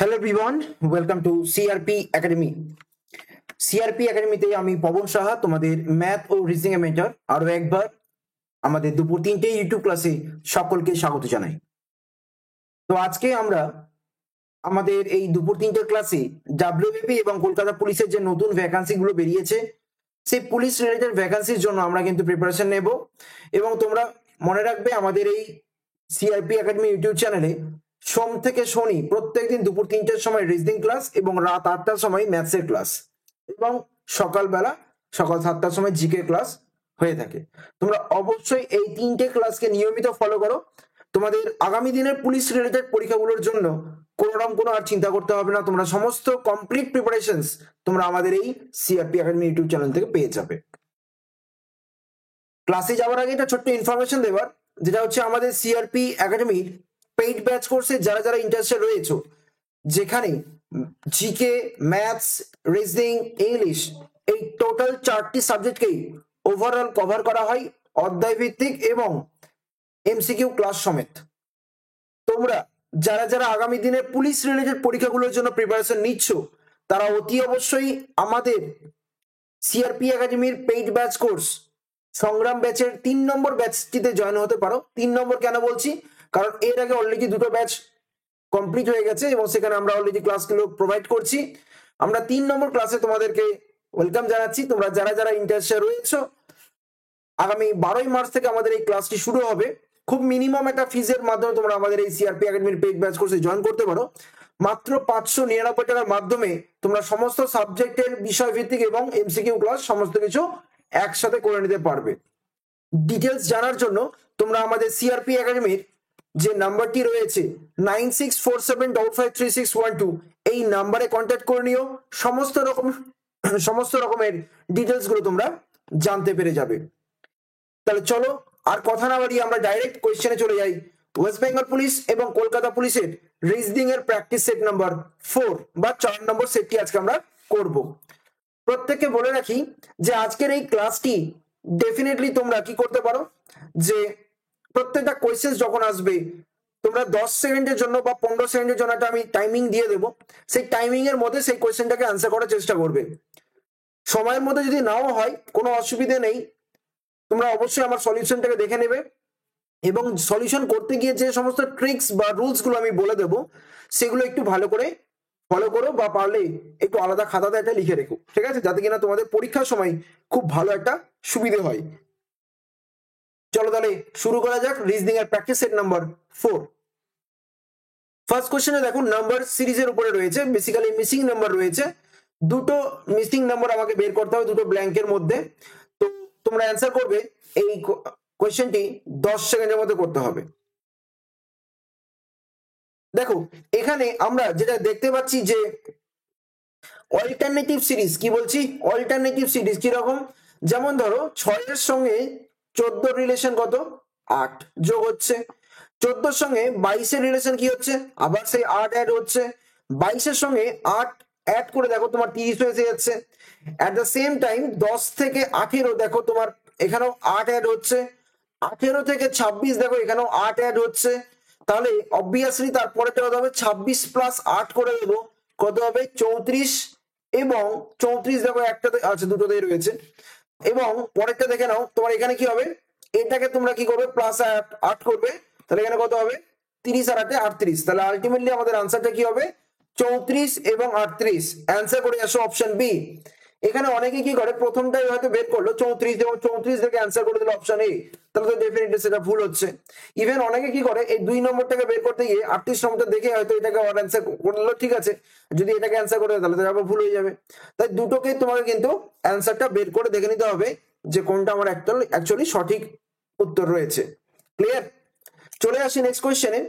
Hello everyone, welcome to CRP academy. CRP একাডেমিতে আমি পবন সাহা, তোমাদের ম্যাথ ও রিজনিং এর মেন্টর। আরো একবার আমাদের দুপুর 3টে ইউটিউব ক্লাসে সকলকে স্বাগত জানাই। তো আজকে আমরা আমাদের এই দুপুর 3টের ক্লাসে ডাব্লিউবিপি এবং কলকাতা পুলিশের যে নতুন ভ্যাকান্সি গুলো বেরিয়েছে, সেই পুলিশ রিলেটেড ভ্যাকান্সির জন্য আমরা কিন্তু প্রিপারেশন নেব। এবং তোমরা মনে রাখবে, আমাদের এই সিআরপি একাডেমি ইউটিউব চ্যানেলে সোম থেকে শনি প্রত্যেকদিন দুপুর 3টের সময় রিজনিং ক্লাস এবং রাত 8টার সময় ম্যাথসের ক্লাস এবং সকালবেলা সকাল 7টার সময় জিকে ক্লাস হয়ে থাকে। তোমরা অবশ্যই এই 3টে ক্লাসকে নিয়মিত ফলো করো। তোমাদের আগামী দিনের পুলিশ রিলেটেড পরীক্ষাগুলোর জন্য কোনো আর চিন্তা করতে হবে না। তোমরা সমস্ত কমপ্লিট প্রিপারেশনস তোমরা আমাদের এই সিআরপি একাডেমি ইউটিউব চ্যানেল থেকে পেয়ে যাবে। ক্লাসে যাওয়ার আগে একটা ছোট্ট ইনফরমেশন দেবার, যেটা হচ্ছে আমাদের সিআরপি একাডেমির পেইড ব্যাচ কোর্সে যারা যারা ইন্টারেস্টেড রয়েছে, যেখানে জিকে, ম্যাথস, রিজনিং, ইংলিশ এই টোটাল 4টি সাবজেক্টকেই ওভারঅল কভার করা হয় অধ্যায় ভিত্তিক এবং এমসিকিউ ক্লাস সমেত। তোমরা যারা যারা আগামী দিনে পুলিশ রিলেটেড পরীক্ষাগুলোর জন্য প্রিপারেশন নিচ্ছ, তারা অতি অবশ্যই আমাদের সিআরপি একাডেমির পেইড ব্যাচ কোর্স সংগ্রাম ব্যাচের 3 নম্বর ব্যাচটিতে জয়েন হতে পারো। 3 নম্বর কেন বলছি, কারণ এর আগে অলরেডি 2টো ব্যাচ কমপ্লিট হয়ে গেছে এবং সেখানে আমরা অলরেডি ক্লাসগুলো প্রোভাইড করছি। আমরা 3 নম্বর ক্লাসে তোমাদেরকে ওয়েলকাম জানাচ্ছি। তোমরা যারা যারা ইন্টারেস্টেড রয়েছে, আগামী 12ই মার্চ থেকে আমাদের এই ক্লাসটি শুরু হবে। খুব মিনিমাম একটা ফিজের মাধ্যমে তোমরা আমাদের এই সিআরপি একাডেমির পেইড ব্যাচ কোর্সে জয়েন করতে পারো। মাত্র 599 টাকার মাধ্যমে তোমরা সমস্ত সাবজেক্টের বিষয় ভিত্তিক এবং এমসিকিউ ক্লাস সমস্ত কিছু একসাথে করে নিতে পারবে। ডিটেলস জানার জন্য তোমরা আমাদের সিআরপি একাডেমির যে নাম্বারটি রয়েছে 9647553612 এই নাম্বারে কন্ট্যাক্ট করে নিও। সমস্ত রকমের ডিটেলস গুলো তোমরা জানতে পেরে যাবে। তাহলে চলো আর কথা না বাড়িয়ে আমরা ডাইরেক্ট কোয়েশ্চেনে চলে যাই। ওয়েস্ট বেঙ্গল পুলিশ এবং কলকাতা পুলিশের রিজনিং এর প্র্যাকটিস সেট নাম্বার 4 বা 4 নম্বর সেটটি আজকে আমরা করব। প্রত্যেককে বলে রাখি যে আজকের এই ক্লাসটি ডেফিনেটলি তোমরা কি করতে পারো, যে প্রত্যেকটা কোয়েশ্চেন যখন আসবে তোমরা 10 সেকেন্ডের জন্য বা 15 সেকেন্ডের জন্য একটা আমি টাইমিং দিয়ে দেবো। সেই টাইমিং এর মধ্যে সেই কোয়েশ্চেনটাকে আনসার করার চেষ্টা করবে। সময়ের মধ্যে যদি নাও হয় কোনো অসুবিধে নেই, তোমরা অবশ্যই আমার সলিউশনটাকে দেখে নেবে এবং সলিউশন করতে গিয়ে যে সমস্ত ট্রিক্স বা রুলস গুলো আমি বলে দেবো সেগুলো একটু ভালো করে ফলো করো, বা পারলে একটু আলাদা খাতাতে একটা লিখে রেখো, ঠিক আছে, যাতে কিনা তোমাদের পরীক্ষার সময় খুব ভালো একটা সুবিধে হয়। চলো তাহলে শুরু করা যাক রিজনিং এর প্র্যাকটিস সেট নাম্বার 4। ফার্স্ট কোশ্চেনে দেখো নাম্বার সিরিজের উপরে রয়েছে, বেসিক্যালি মিসিং নাম্বার রয়েছে। 2টো মিসিং নাম্বার আমাকে বের করতে হবে 2টো ব্ল্যাঙ্কের মধ্যে। তো তোমরা অ্যান্সার করবে এই কোশ্চেনটি 10 সেকেন্ডের মধ্যে করতে হবে। দেখো এখানে আমরা যেটা দেখতে পাচ্ছি যে অল্টারনেটিভ সিরিজ, কি বলছি অল্টারনেটিভ সিরিজ কিরকম, যেমন ধরো 6 এর সঙ্গে 14 রিলেশন কত 8 যোগ হচ্ছে, 14 সঙ্গে 22 এর রিলেশন কি হচ্ছে, আবার সেই 8 অ্যাড হচ্ছে, 22 এর সঙ্গে 8 অ্যাড করে দেখো তোমার 30 হয়ে যাচ্ছে। অ্যাট দ্য সেম টাইম 10 থেকে 18 দেখো তোমার এখানেও 8 অ্যাড হচ্ছে, 18 থেকে 26 দেখো এখানেও 8 অ্যাড হচ্ছে। তাহলে অবভিয়াসলি তারপরেটা কত হবে, 26 প্লাস 8 করে দেবো কত হবে 34, এবং 34 দেখো একটাতে আচ্ছা দুটোতেই রয়েছে। এবং পরেরটা দেখে নাও তোমার এখানে কি হবে, এটাকে তোমরা কি করবে প্লাস 8 করবে, তাহলে এখানে কত হবে 30 আর 8 38। তাহলে আলটিমেটলি আমাদের আনসারটা কি হবে 34 এবং 38। অ্যান্সার করে আসো অপশন বি। এখানে অনেকে কি করে প্রথমটাই হয়তো বের করলো 34 এবং 34 থেকে অ্যান্সার করে দিল অপশন এ, তাহলে তো ডেফিনেটলি সেটা ভুল হচ্ছে। ইভেন অনেকে কি করে এই 2 নম্বরটাকে বের করতে গিয়ে 38 নম্বরটা দেখে হয়তো এটাকে অ্যান্সার করলো, ঠিক আছে, যদি এটাকে অ্যান্সার করে তাহলে তো আবার ভুল হয়ে যাবে। তাই দুটোকে তোমাকে কিন্তু অ্যান্সারটা বের করে দেখে নিতে হবে যে কোনটা আমার অ্যাকচুয়ালি সঠিক উত্তর রয়েছে। ক্লিয়ার? চলে আসি নেক্সট কোয়েশ্চেনে।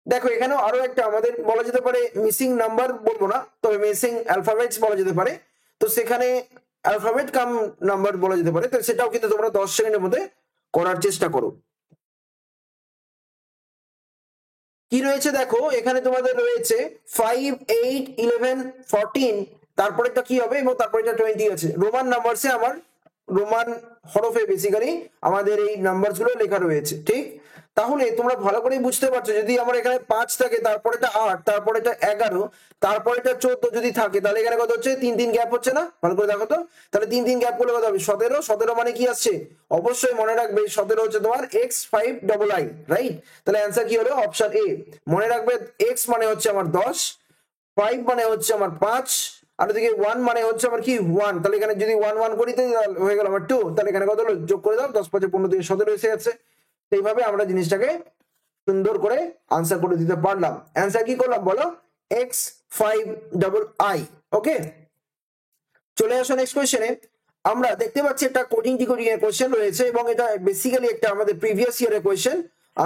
দেখো এখানেও আরো একটা আমাদের বলা যেতে পারে মিসিং নাম্বার বলবো না, তবে মিসিং অ্যালফাবেটস বলা যেতে পারে। তো সেখানে অ্যালফাবেট কাম নাম্বার বলা যেতে পারে, তো সেটাও কিন্তু তোমরা 10 সেকেন্ডের মধ্যে করার চেষ্টা করো। কি রয়েছে দেখো এখানে তোমাদের রয়েছে 5 8 11 14, তারপরেটা কি হবে এবং তারপরেটা 20 আছে। রোমান নাম্বারসে আমার রোমান হরফে বেসিক্যালি আমাদের এই নাম্বারস গুলো লেখা রয়েছে, ঠিক। তাহলে তোমরা ভালো করে বুঝতে পারছো, যদি আমার এখানে 5 থাকে, তারপরে এটা 8, তারপরে এটা 11, তারপরে এটা 14 যদি থাকে, তাহলে এখানে কত হচ্ছে? 3 গ্যাপ হচ্ছে না? ভালো করে দেখো তো। তাহলে 3 গ্যাপ করলে কত হবে? 17। 17 মানে কি আসছে? অবশ্যই মনে রাখবে 17 হচ্ছে তোমার x5 রাইট? তাহলে অ্যান্সার কি হলো? Option A. মনে রাখবে x মানে হচ্ছে আমার 10, 5 মানে হচ্ছে আমার 5, আর ওদিকে 1 মানে হচ্ছে আমার কি 1। তাহলে এখানে যদি 1 1 করি তাহলে হয়ে গেল আমার 2। তাহলে এখানে কত হলো? যোগ করে দাও, 10 5 15 থেকে 17 এসে যাচ্ছে। এইভাবে আমরা জিনিসটাকে সুন্দর করে আনসার করে দিতে পারলাম। অ্যান্সার কি করলাম বলো? x5 ওকে। চলে আসো নেক্সট কোয়েশ্চেনে। আমরা দেখতে পাচ্ছি একটা কোডিং ডিকোডিং এর কোয়েশ্চেন রয়েছে, এবং এটা বেসিক্যালি একটা আমাদের প্রিভিয়াস ইয়ারের কোয়েশ্চেন।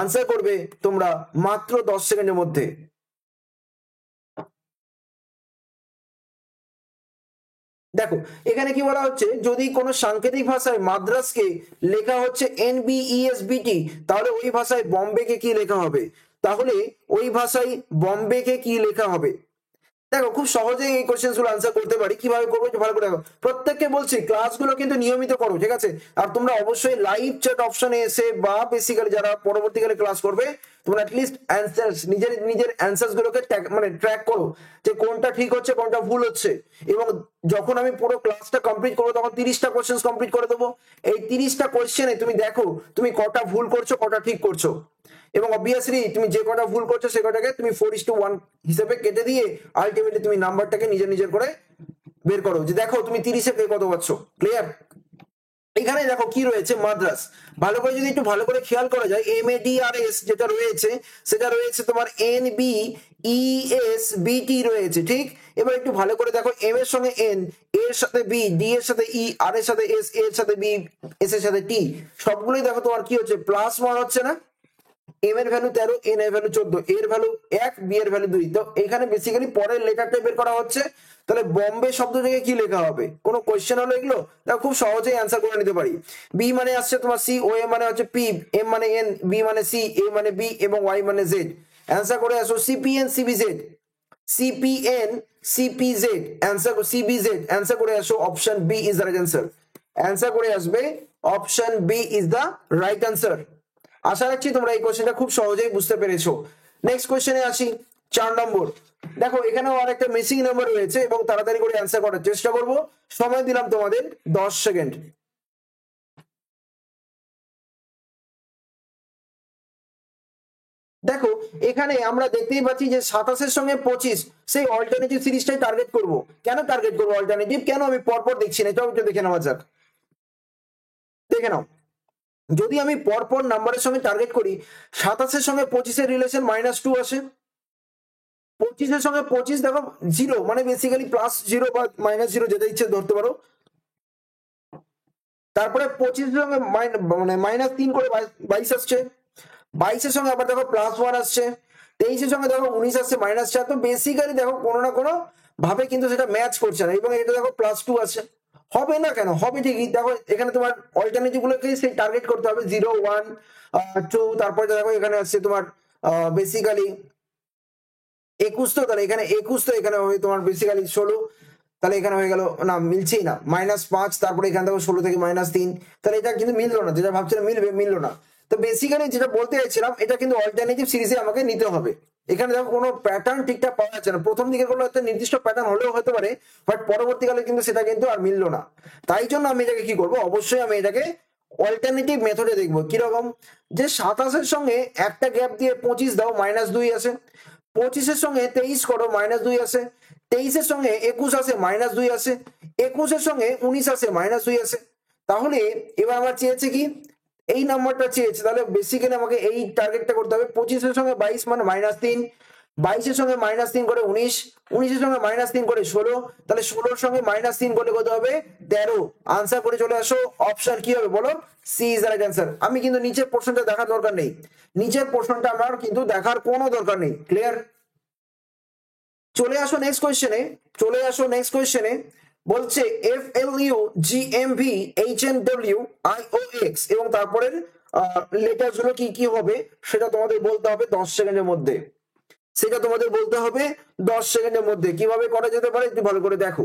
আনসার করবে তোমরা মাত্র 10 সেকেন্ডের মধ্যে। দেখো এখানে কি বলা হচ্ছে, যদি কোনো সাংকেতিক ভাষায় মাদ্রাসকে লেখা হচ্ছে NBESBT, তাহলে ওই ভাষায় বম্বেকে কি লেখা হবে? তাহলে ওই ভাষায় বম্বেকে কি লেখা হবে? দেখো খুব সহজেই এই কোশ্চেন গুলো আনসার করতে পারি। কিভাবে করবো একটু ভালো করে দেখো। প্রত্যেককে বলছি ক্লাসগুলো কিন্তু নিয়মিত করো, ঠিক আছে? আর তোমরা অবশ্যই লাইভ চ্যাট অপশনে এসে বা বেসিক্যালি যারা পরবর্তীকালে ক্লাস করবে, তোমরা অ্যাটলিস্ট অ্যান্সার নিজের নিজের অ্যান্সার গুলোকে মানে ট্র্যাক করো যে কোনটা ঠিক হচ্ছে কোনটা ভুল হচ্ছে। এবং যখন আমি পুরো ক্লাসটা কমপ্লিট করবো তখন 30টা কোশ্চেন কমপ্লিট করে দেবো। এই 30টা কোশ্চেনে তুমি দেখো তুমি কটা ভুল করছো কটা ঠিক করছো, এবং অবভিয়াসলি তুমি যে কটা ভুল করছো সে কটাকে তুমি 4:1 হিসেবে কেটে দিয়ে আলটিমেটলি তুমি নাম্বারটাকে নিজের নিজের করে বের করো, যে দেখো তুমি 30-এ কত পাচ্ছ। ক্লিয়ার? এখানে দেখো কি রয়েছে, মাদ্রাস। ভালো করে যদি একটু ভালো করে খেয়াল করা যায়, MADRS যেটা রয়েছে সেটা রয়েছে তোমার NBESBT রয়েছে, ঠিক? এবার একটু ভালো করে দেখো, এম এর সঙ্গে N, এর সাথে B, D এর সাথে E, আর এর সাথে S, এর সাথে B, S এর সাথে T, সবগুলোই দেখো তোমার কি হচ্ছে? +1 হচ্ছে না? এম এর ভ্যালু 13, এন এর ভ্যালু 14, এর ভ্যালু 1, বি এর ভ্যালু 2। তো এখানে বেসিক্যালি পরের লেটারটা বের করা হচ্ছে। তাহলে বম্বে শব্দ থেকে কি লেখা হবে? কোনো কোশ্চেন হলো এগুলো? দেখো খুব সহজেই অ্যান্সার করে নিতে পারি। বি মানে আসছে তোমার সি, ও এ মানে হচ্ছে পি, এম মানে এন, বি মানে সি, এ মানে বি, এবং ওয়াই মানে জেড। অ্যান্সার করে আসো CPN CBZ, CPN CPZ, answer CBZ. Answer করে আসো option B is the right answer. Answer করে আসবে option B is the right answer. আশা রাখছি তোমরা এই কোশ্চেনটা খুব সহজেই বুঝতে পেরেছো। নেক্সট কোশ্চেনে আসি, 4 নম্বর। দেখো এখানেও আরেকটা মিসিং নাম্বার রয়েছে, এবং তাড়াতাড়ি করে অ্যান্সার করার চেষ্টা করব। সময় দিলাম তোমাদের 10 সেকেন্ড। দেখো এখানে আমরা দেখতেই পাচ্ছি যে 27-এর সঙ্গে 25, সেই অল্টারনেটিভ সিরিজটাই টার্গেট করব। কেন টার্গেট করবো অল্টারনেটিভ? কেন আমি পরপর দেখছি না, এটাও একটু দেখে নেওয়া যাক। দেখে নাও, যদি আমি পরপর নাম্বারের সঙ্গে টার্গেট করি, 27-এর সঙ্গে 25-এর রিলেশন -2 আসে। 25-এর সঙ্গে 25 দেখো 0, মানে বেসিক্যালি +0 বা -0 যেটা ইচ্ছে ধরতে পারো। তারপরে 25-এর সঙ্গে মানে -3 করে 22 আসছে। 22-এর সঙ্গে আবার দেখো +1 আসছে। 23-এর সঙ্গে দেখো 19 আসছে -4। তো বেসিক্যালি দেখো কোনো না কোনো ভাবে কিন্তু সেটা ম্যাচ করছে না, এবং এটা দেখো +2 আছে। হবে না কেন? হবে ঠিকই। দেখো এখানে তোমার অল্টারনেটিভ গুলোকে সেই টার্গেট করতে হবে, 0 1 2। তারপরে দেখো এখানে আসছে তোমার বেসিক্যালি 21। তো তাহলে এখানে 21, তো এখানে হবে তোমার বেসিক্যালি 16। তাহলে এখানে হয়ে গেল না, মিলছেই না, -5। তারপরে এখানে দেখো 16 থেকে -3। তাহলে এটা কিন্তু মিললো না, যেটা ভাবছিলাম মিলবে মিললো না। তো বেসিক্যালি যেটা বলতে চাইছিলাম, এটা কিন্তু অল্টারনেটিভ সিরিজে আমাকে নিতে হবে। এখানে দেখো কোনো প্যাটার্ন ঠিকঠাক পাওয়া যাচ্ছে না। প্রথম দিকের কোনো একটা নির্দিষ্ট প্যাটার্ন হলেও হতে পারে, বাট পরবর্তীকালে কিন্তু সেটা কিন্তু আর মিললো না। তাই জন্য আমি এটাকে কি করবো, অবশ্যই আমি এটাকে অল্টারনেটিভ মেথডে দেখবো। কিরকম? যে 27-এর সঙ্গে একটা গ্যাপ দিয়ে 25 দাও, -2 আসে। 25-এর সঙ্গে 23 করো, -2 আসে। 23-এর সঙ্গে 21 আসে, -2 আসে। 21-এর সঙ্গে 19 আসে, -2 আসে। তাহলে এবার আমার চেয়েছে কি, এই নাম্বারটা চেয়েছে। তাহলে বেসিক্যালি আমাকে এই টার্গেটটা করতে হবে। 25-এর সঙ্গে 22 মানে -3, 22-এর সঙ্গে -3 করে 19, 19-এর সঙ্গে -3 করে 16। তাহলে 16-এর সঙ্গে -3 করলে কত হবে? 13। আনসার করে চলে আসো। অপশন কি হবে বলো? C is the right answer. আমি কিন্তু নিচের পোর্শনটা দেখার দরকার নেই, নিচের পোর্শনটা আমার কিন্তু দেখার কোনো দরকার নেই। ক্লিয়ার? চলে আসো নেক্সট কোয়েশ্চেনে। চলে আসো নেক্সট কোয়েশ্চেনে। বলছে FLU GMV HNW IOX, এবং তারপরের লেটার গুলো কি কি হবে সেটা তোমাদের বলতে হবে 10 সেকেন্ডের মধ্যে। সেটা তোমাদের বলতে হবে 10 সেকেন্ডের মধ্যে। কিভাবে করা যেতে পারে একটু ভালো করে দেখো।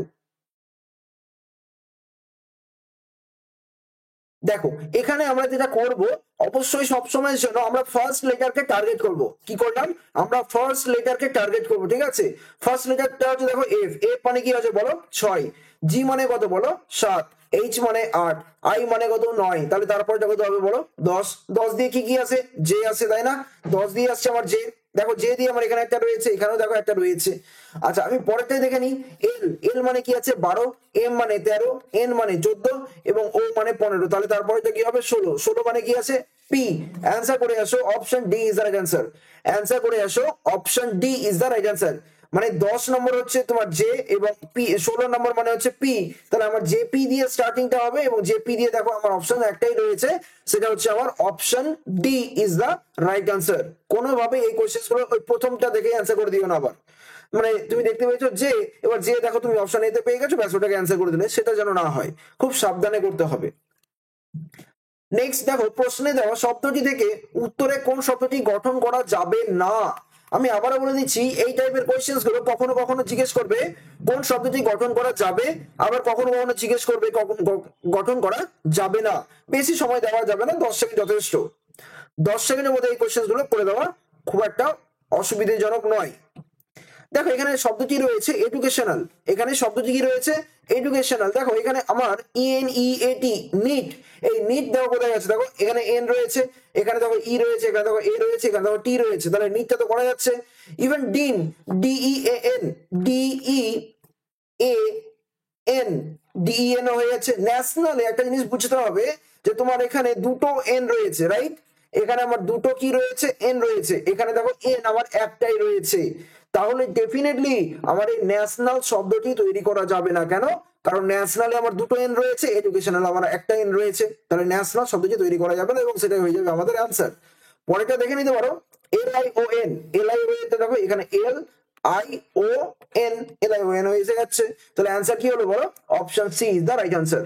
দেখো এখানে আমরা যেটা করব, অবশ্যই সবসময়ের জন্য আমরা ফার্স্ট লেটারকে টার্গেট করব। কি করলাম, আমরা ফার্স্ট লেটারকে টার্গেট করব, ঠিক আছে। ফার্স্ট লেটারটা হচ্ছে দেখো এফ, এফ মানে কি আছে বলো 6, জি মানে কত বলো 7, এইচ মানে 8, আই মানে কত 9, তাহলে তারপরটা কত হবে বলো 10, 10 দিয়ে কি কি আছে জে আছে তাই না, 10 দিয়ে আসছে আমার জে, দেখো জে দিয়ে আমার এখানে একটা রয়েছে, এখানেও দেখো একটা রয়েছে। আচ্ছা আমি পরেরটাই দেখে নিই, এল, এল মানে কি আছে 12, এম মানে 13, এন মানে 14 এবং ও মানে 15, তাহলে তারপরেটা কি হবে 16, 16 মানে কি আছে পি। অ্যান্সার করে আসো option D is the right answer, answer করে আসো option D is the right answer. মানে 10 নম্বর হচ্ছে তোমার জে এবং পি, 16 নম্বর মানে হচ্ছে পি, তাহলে আমার জে পি দিয়ে স্টার্টিংটা হবে এবং জে পি দিয়ে দেখো আমার অপশন একটাই রয়েছে, সেটা হচ্ছে আমার option D is the right answer. কোনোভাবে এই কোশ্চেন গুলো ওই প্রথমটা দেখে অ্যান্সার করে দিও না আবার, মানে তুমি দেখতে পেয়েছো যে এবার যে দেখো তুমি অপশন এতে পেয়ে গেছো, ব্যাস ওটাকে অ্যান্সার করে দিলে, সেটা যেন না হয়, খুব সাবধানে করতে হবে। নেক্সট দেখো প্রশ্নে দেওয়া শব্দটি থেকে উত্তরে কোন শব্দটি গঠন করা যাবে না। আমি আবারও বলে দিচ্ছি, এই টাইপের কোয়েশ্চেন্স গুলো কখনো কখনো জিজ্ঞেস করবে কোন শব্দটি গঠন করা যাবে, আবার কখনো কখনো জিজ্ঞেস করবে গঠন করা যাবে না। বেশি সময় দেওয়া যাবে না, 10 সেকেন্ড যথেষ্ট। 10 সেকেন্ডের মধ্যে এই কোয়েশ্চেন্স গুলো করে দেওয়া খুব একটা অসুবিধাজনক নয়। দেখো এখানে শব্দটি রয়েছে এডুকেশনাল, এখানে শব্দটি কি রয়েছে এডুকেশনাল। দেখো এখানে আমার ইএনইএটি নিট, এই নিট দেখো কোথায় আছে, দেখো এখানে এন রয়েছে, এখানে দেখো ই রয়েছে, এখানে দেখো এ রয়েছে, এখানে দেখো টি রয়েছে, তাহলে নিটটা তো করা যাচ্ছে। ইভেন ডিন, ডিইএএন, ডিইএএন, ডিইএন হয়ে যাচ্ছে। ন্যাশনালে একটা জিনিস বুঝতে হবে যে তোমার এখানে দুটো এন রয়েছে, রাইট, এখানে আমার দুটো কি রয়েছে এন রয়েছে, এখানে দেখো এন আমার একটাই রয়েছে, তাহলে ডেফিনেটলি আমার এই ন্যাশনাল শব্দটি তৈরি করা যাবে না। কেন, কারণ ন্যাশনালে আমার দুটো এন রয়েছে, এডুকেশনাল আমার একটা এন রয়েছে, তাহলে ন্যাশনাল শব্দটি তৈরি করা যাবে না এবং সেটাই হয়ে যাবে আমাদের অ্যান্সার। পরেরটা দেখে নিতে পারো, L I O N, L I O N, দেখো এখানে L I O N, L I O N হয়ে যাচ্ছে, তাহলে অ্যান্সার কি হলো বলো, option C is the right answer.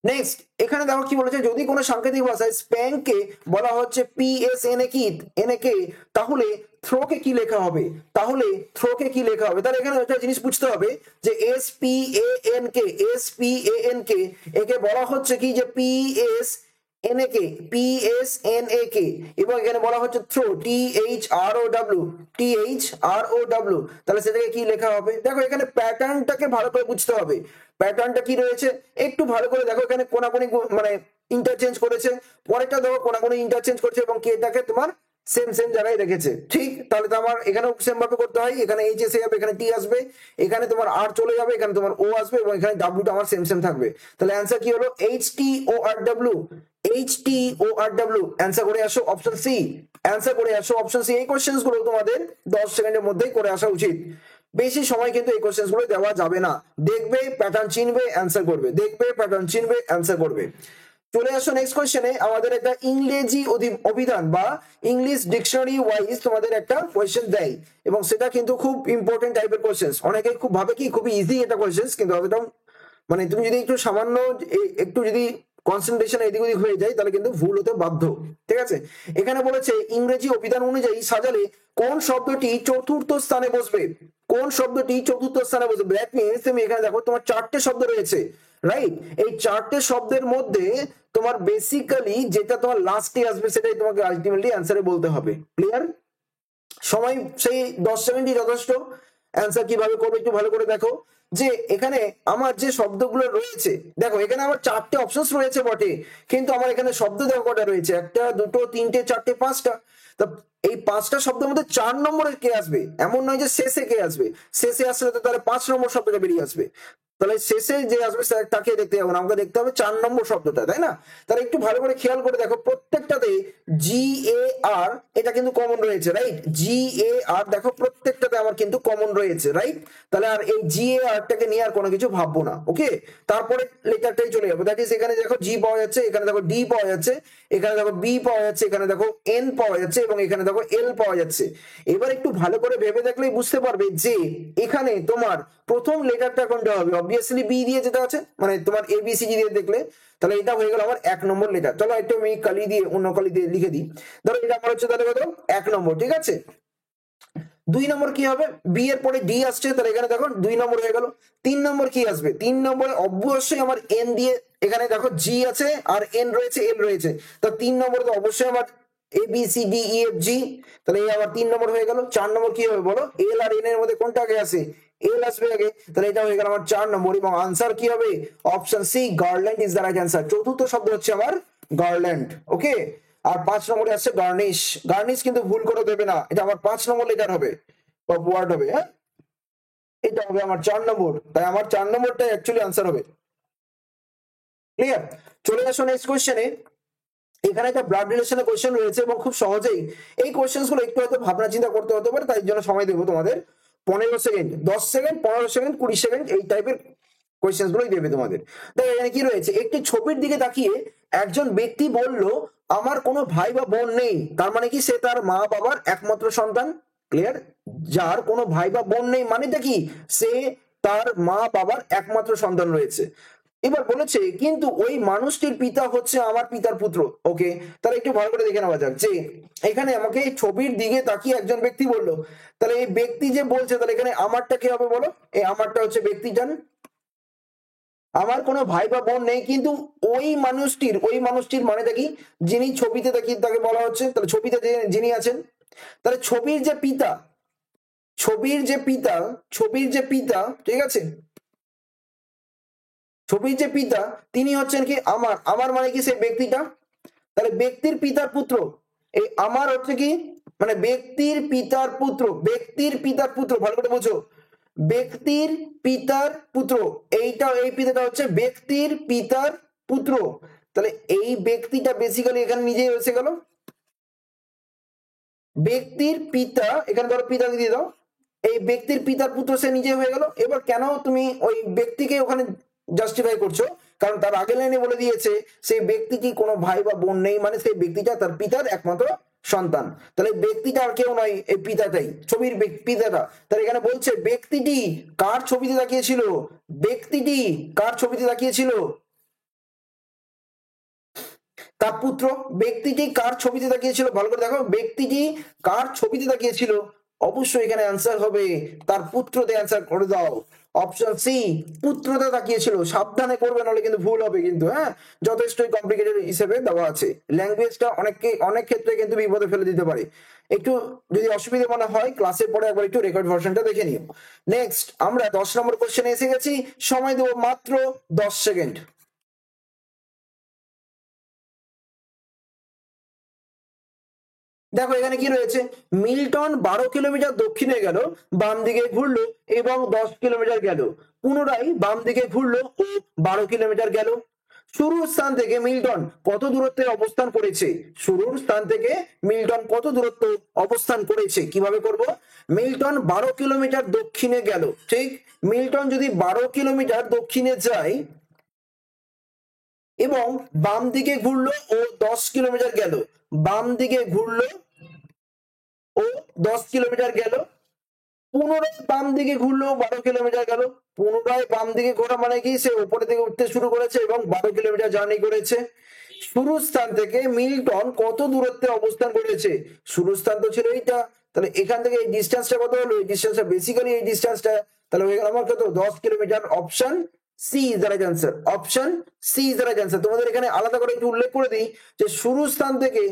Next এখানে দেখো কি বলেছে, যদি কোনো সাংকেতিক ভাষায় স্প্যাংকে বলা হচ্ছে পিএসএনএ কি এনএকে, তাহলে থ্রোকে কি লেখা হবে, তাহলে থ্রোকে কি লেখা হবে, তাহলে এখানে একটা জিনিস বুঝতে হবে যে S P A N K, S P A N K, একে বলা হচ্ছে কি যে পিএস এনএকে, পিএসএনএকে, এবং এখানে বলা হচ্ছে থ্রো, টিএইচআরওডব্লিউ, টিএইচআরওডব্লিউ, তাহলে সেটাকে কি লেখা হবে। দেখো এখানে প্যাটার্নটাকে ভালো করে বুঝতে হবে, প্যাটার্নটা কি রয়েছে একটু ভালো করে দেখো, এখানে কোনাকুনি মানে ইন্টারচেঞ্জ করেছে, পরেরটা দেখো কোনাকুনি ইন্টারচেঞ্জ করছে এবং কেটাকে তোমার সেম সেম জায়গায় রেখেছে, ঠিক, তাহলে তো আমার এখানেও সেম ভাবে করতে হয়, এখানে এইচ এসে যাবে, এখানে টি আসবে, এখানে তোমার আর চলে যাবে, এখানে তোমার ও আসবে এবং এখানে ডাব্লিউটা আমার সেম সেম থাকবে, তাহলে অ্যান্সার কি হলো এইচ টি ও আর ডাব্লিউ, এইচ টি ও আর ডাব্লিউ, অ্যান্সার করে আসো অপশন সি, অ্যান্সার করে আসো অপশন সি। এই কোশ্চেন্স গুলো তোমাদের 10 সেকেন্ডের মধ্যেই করে আসা উচিত, বেশি সময় কিন্তু এই কোশ্চেন্স গুলো দেওয়া যাবে না, দেখবে প্যাটার্ন চিনবে অ্যান্সার করবে, দেখবে প্যাটার্ন চিনবে অ্যান্সার করবে। চলে আসো নেক্সট কোশ্চেনে, আমাদের একটা ইংরেজি অভিধান বা ইংলিশ ডিকশনারি ওয়াইজ তোমাদের একটা কোশ্চেন দেয় এবং সেটা কিন্তু খুব ইম্পর্টেন্ট টাইপের কোশ্চেন, অনেকে খুব ভাবে কি খুবই ইজি এটা কোশ্চেন, কিন্তু অতটাও মানে তুমি যদি একটু সামান্য একটু যদি কনসেন্ট্রেশন এদিক ওদিক হয়ে যায় তাহলে কিন্তু ভুল হতে বাধ্য, ঠিক আছে। এখানে বলেছে ইংরেজি অভিধান অনুযায়ী সাজালে কোন শব্দটি চতুর্থ স্থানে বসবে, কোন শব্দটি চতুর্থ স্থানে বসবে, দ্যাট মিন্স তুমি এখানে দেখো তোমার 4টে শব্দ রয়েছে, রাইট, এই 4টে শব্দের মধ্যে তোমার বেসিক্যালি যেটা তোমার লাস্টে আসবে সেটাই তোমাকে আলটিমেটলি অ্যান্সারে বলতে হবে, ক্লিয়ার। সময় সেই 10 সেকেন্ডই যথেষ্ট। অ্যান্সার কিভাবে করবে একটু ভালো করে দেখো, যে এখানে আমার যে শব্দগুলো রয়েছে, দেখো এখানে আমার 4টে অপশনস রয়েছে বটে, কিন্তু আমার এখানে শব্দ দেখো কটা রয়েছে, 1 2 3 4 5টা, তো এই 5টা শব্দের মধ্যে 4 নম্বরে কে আসবে, এমন নয় যে শেষে কে আসবে, শেষে আসলে তো তাহলে 5 নম্বর শব্দটা বেরিয়ে আসবে, তাহলে শেষে যে আসবে তাকে দেখতে হবে না, আমাকে দেখতে হবে 4 নম্বর শব্দটা, তাই না। তাহলে একটু ভালো করে খেয়াল করে দেখো প্রত্যেকটাতে জি এ আর এটা কিন্তু কমন রয়েছে, রাইট, জি এ আর দেখো প্রত্যেকটাতে আমার কিন্তু কমন রয়েছে, রাইট, তাহলে আর এই জি এ আরটাকে নিয়ে আর কোনো কিছু ভাববো না, ওকে। তারপরে লেটারটাই চলে যাবো, দ্যাট ইজ এখানে দেখো জি পাওয়া যাচ্ছে, এখানে দেখো ডি পাওয়া যাচ্ছে, এখানে দেখো বি পাওয়া যাচ্ছে, এখানে দেখো এন পাওয়া যাচ্ছে এবং এখানে দেখো এল পাওয়া যাচ্ছে। এবার একটু ভালো করে ভেবে দেখলেই বুঝতে পারবে যে এখানে তোমার প্রথম লেটারটা কোনটা হবে, অবভিয়াসলি বি দিয়ে যেটা আছে, মানে তোমার এবিসিডি দিয়ে দেখলে, তাহলে এটা হয়ে গেল আমার 1 নম্বর লেটার। চলো একটু আমি কালি দিয়ে অন্য কালি দিয়ে লিখে দিই, ধরো এটা আমার হচ্ছে তাহলে কত 1 নম্বর, ঠিক আছে। 2 নম্বর কি হবে, বি এর পরে ডি আসছে, তাহলে এখানে দেখো 2 নম্বর হয়ে গেল। 3 নম্বর কি আসবে, 3 নম্বরে অবশ্যই আমার এন দিয়ে এখানে দেখো জি আছে আর এন রয়েছে, এল রয়েছে, তা 3 নম্বর তো অবশ্যই আমার A B C D E F G, তাহলে এই আবার 3 নম্বর হয়ে গেল। 4 নম্বর কি হবে বলো, এল আর এন এর মধ্যে কোনটা আগে আসে, এল আসবে আগে, তাহলে এটা হয়ে গেল আমার 4 নম্বর, এবং আনসার কি হবে option C garland is the right answer. চতুর্থ শব্দ হচ্ছে আমার গার্ল্যান্ড। ওকে, আর 5 নম্বরে আসছে গার্নিশ। গার্নিশ কিন্তু ভুল করে দেবে না, এটা আমার 5 নম্বর লেটার হবে বা ওয়ার্ড হবে। হ্যাঁ, এটা হবে আমার 4 নম্বর, তাই আমার 4 নম্বরটা অ্যাকচুয়ালি আনসার হবে। ক্লিয়ার? চলে আসো নেক্সট কোশ্চেনে। এখানে একটা ব্লাড রিলেশনের কোশ্চেন রয়েছে এবং খুব সহজেই এই কোশ্চেন গুলো একটু হয়তো ভাবনা চিন্তা করতে হতে পারে, তাই জন্য সময় দেবো তোমাদের 15 সেকেন্ড, 10 সেকেন্ড, 15 সেকেন্ড, 20 সেকেন্ড, এই টাইপের কোশ্চেন গুলোই দেবে তোমাদের। দেখো এখানে কি রয়েছে, একটি ছবির দিকে তাকিয়ে একজন ব্যক্তি বলল আমার কোনো ভাই বা বোন নেই, তার মানে কি সে তার মা বাবার একমাত্র সন্তান। ক্লিয়ার? যার কোনো ভাই বা বোন নেই মানেটা কি, সে তার মা বাবার একমাত্র সন্তান রয়েছে। এবার বলেছে কিন্তু ওই মানুষটির পিতা হচ্ছে আমার পিতার পুত্র। ওকে, তাহলে একটু ভালো করে দেখে নেওয়া যাক যে এখানে আমাকে ছবির দিকে তাকিয়ে একজন ব্যক্তি বললো, তাহলে এই ব্যক্তি যে বলছে, তাহলে এখানে আমারটা কি হবে বলো, এই আমারটা হচ্ছে ব্যক্তিটার। আমার কোনো ভাই বা বোন নেই, কিন্তু ওই মানুষটির মানেটা কি, যিনি ছবিতে তাকে বলা হচ্ছে, তাহলে ছবিতে যিনি আছেন, তাহলে ছবির যে পিতা, ঠিক আছে, ছবির যে পিতা তিনি হচ্ছেন কি আমার মানে কি সেই ব্যক্তিটা, তাহলে ব্যক্তির পিতার পুত্র, এই আমার হচ্ছে কি মানে ব্যক্তির পিতার পুত্র, ভালো করে বোঝো, ব্যক্তির পিতার পুত্র, এই পিতাটা হচ্ছে ব্যক্তির পিতার পুত্র, তাহলে এই ব্যক্তিটা বেসিক্যালি এখানে নিজেই এসে গেল, ব্যক্তির পিতা, এখানে ধরো পিতাকে দিয়ে দাও, এই ব্যক্তির পিতার পুত্র সে নিজে হয়ে গেল। এবার কেন তুমি ওই ব্যক্তিকে ওখানে জাস্টিফাই করছো, কারণ তার আগের লাইনে বলে দিয়েছে সেই ব্যক্তিটি কোনো ভাই বা বোন নেই, মানে সেই ব্যক্তিটা তার পিতার একমাত্র সন্তান, তাহলে ব্যক্তিটা আর কেউ নয়, এই পিতাটাই, ছবির পিতাটা। তাহলে এখানে বলছে ব্যক্তিটি কার ছবিতে তাকিয়েছিল, তার পুত্র। ব্যক্তিটি কার ছবিতে তাকিয়েছিল, ভালো করে দেখো, ব্যক্তিটি কার ছবিতে তাকিয়েছিল, অবশ্যই এখানে অ্যান্সার হবে তার পুত্রতে, অ্যান্সার করে দাও অপশন সি, পুত্রতে তাকিয়েছিল। সাবধানে করবে, নাহলে কিন্তু ভুল হবে কিন্তু। হ্যাঁ, যথেষ্টই কমপ্লিকেটেড হিসেবে দেওয়া আছে, ল্যাঙ্গুয়েজটা অনেক ক্ষেত্রে কিন্তু বিপদে ফেলে দিতে পারে। একটু যদি অসুবিধা মনে হয় ক্লাসের পরে একবার একটু রেকর্ড ভার্সনটা দেখে নিও। নেক্সট আমরা 10 নম্বর কোশ্চেনে এসে গেছি, সময় দেবো মাত্র 10 সেকেন্ড। দেখো এখানে কি রয়েছে, মিল্টন 12 কিলোমিটার দক্ষিণে গেল, বাম দিকে ঘুরলো এবং 10 কিলোমিটার গেল, পুনরায় বাম দিকে ঘুরলো ও 12 কিলোমিটার গেল। শুরুর স্থান থেকে মিল্টন কত দূরত্বে অবস্থান করেছে, কিভাবে করব, মিল্টন 12 কিলোমিটার দক্ষিণে গেল, ঠিক, মিল্টন যদি 12 কিলোমিটার দক্ষিণে যায় এবং বাম দিকে ঘুরলো ও 10 কিলোমিটার গেল, বাম দিকে ঘুরলো ও 10 কিলোমিটার গেল, পুনরায় বাম দিকে ঘুরলো 12 কিলোমিটার গেল। পুনরায় বাম দিকে ঘোরা মানে কি, সে উপরের দিকে উঠতে শুরু করেছে এবং 12 কিলোমিটার জার্নি করেছে। শুরুর স্থান থেকে মিল্টন কত দূরত্বে অবস্থান করেছে, শুরুর স্থান তো ছিল এইটা, তাহলে এখান থেকে এই ডিস্টেন্সটা কত হলো, এই ডিস্টেন্সটা বেসিক্যালি এই ডিস্টেন্সটা, তাহলে হয়ে গেল আমার কত, 10 kilometre. Option C is the right answer, option C is the right answer. তোমাদের এখানে আলাদা করে একটু উল্লেখ করে দিই যে শুরুর স্থান থেকে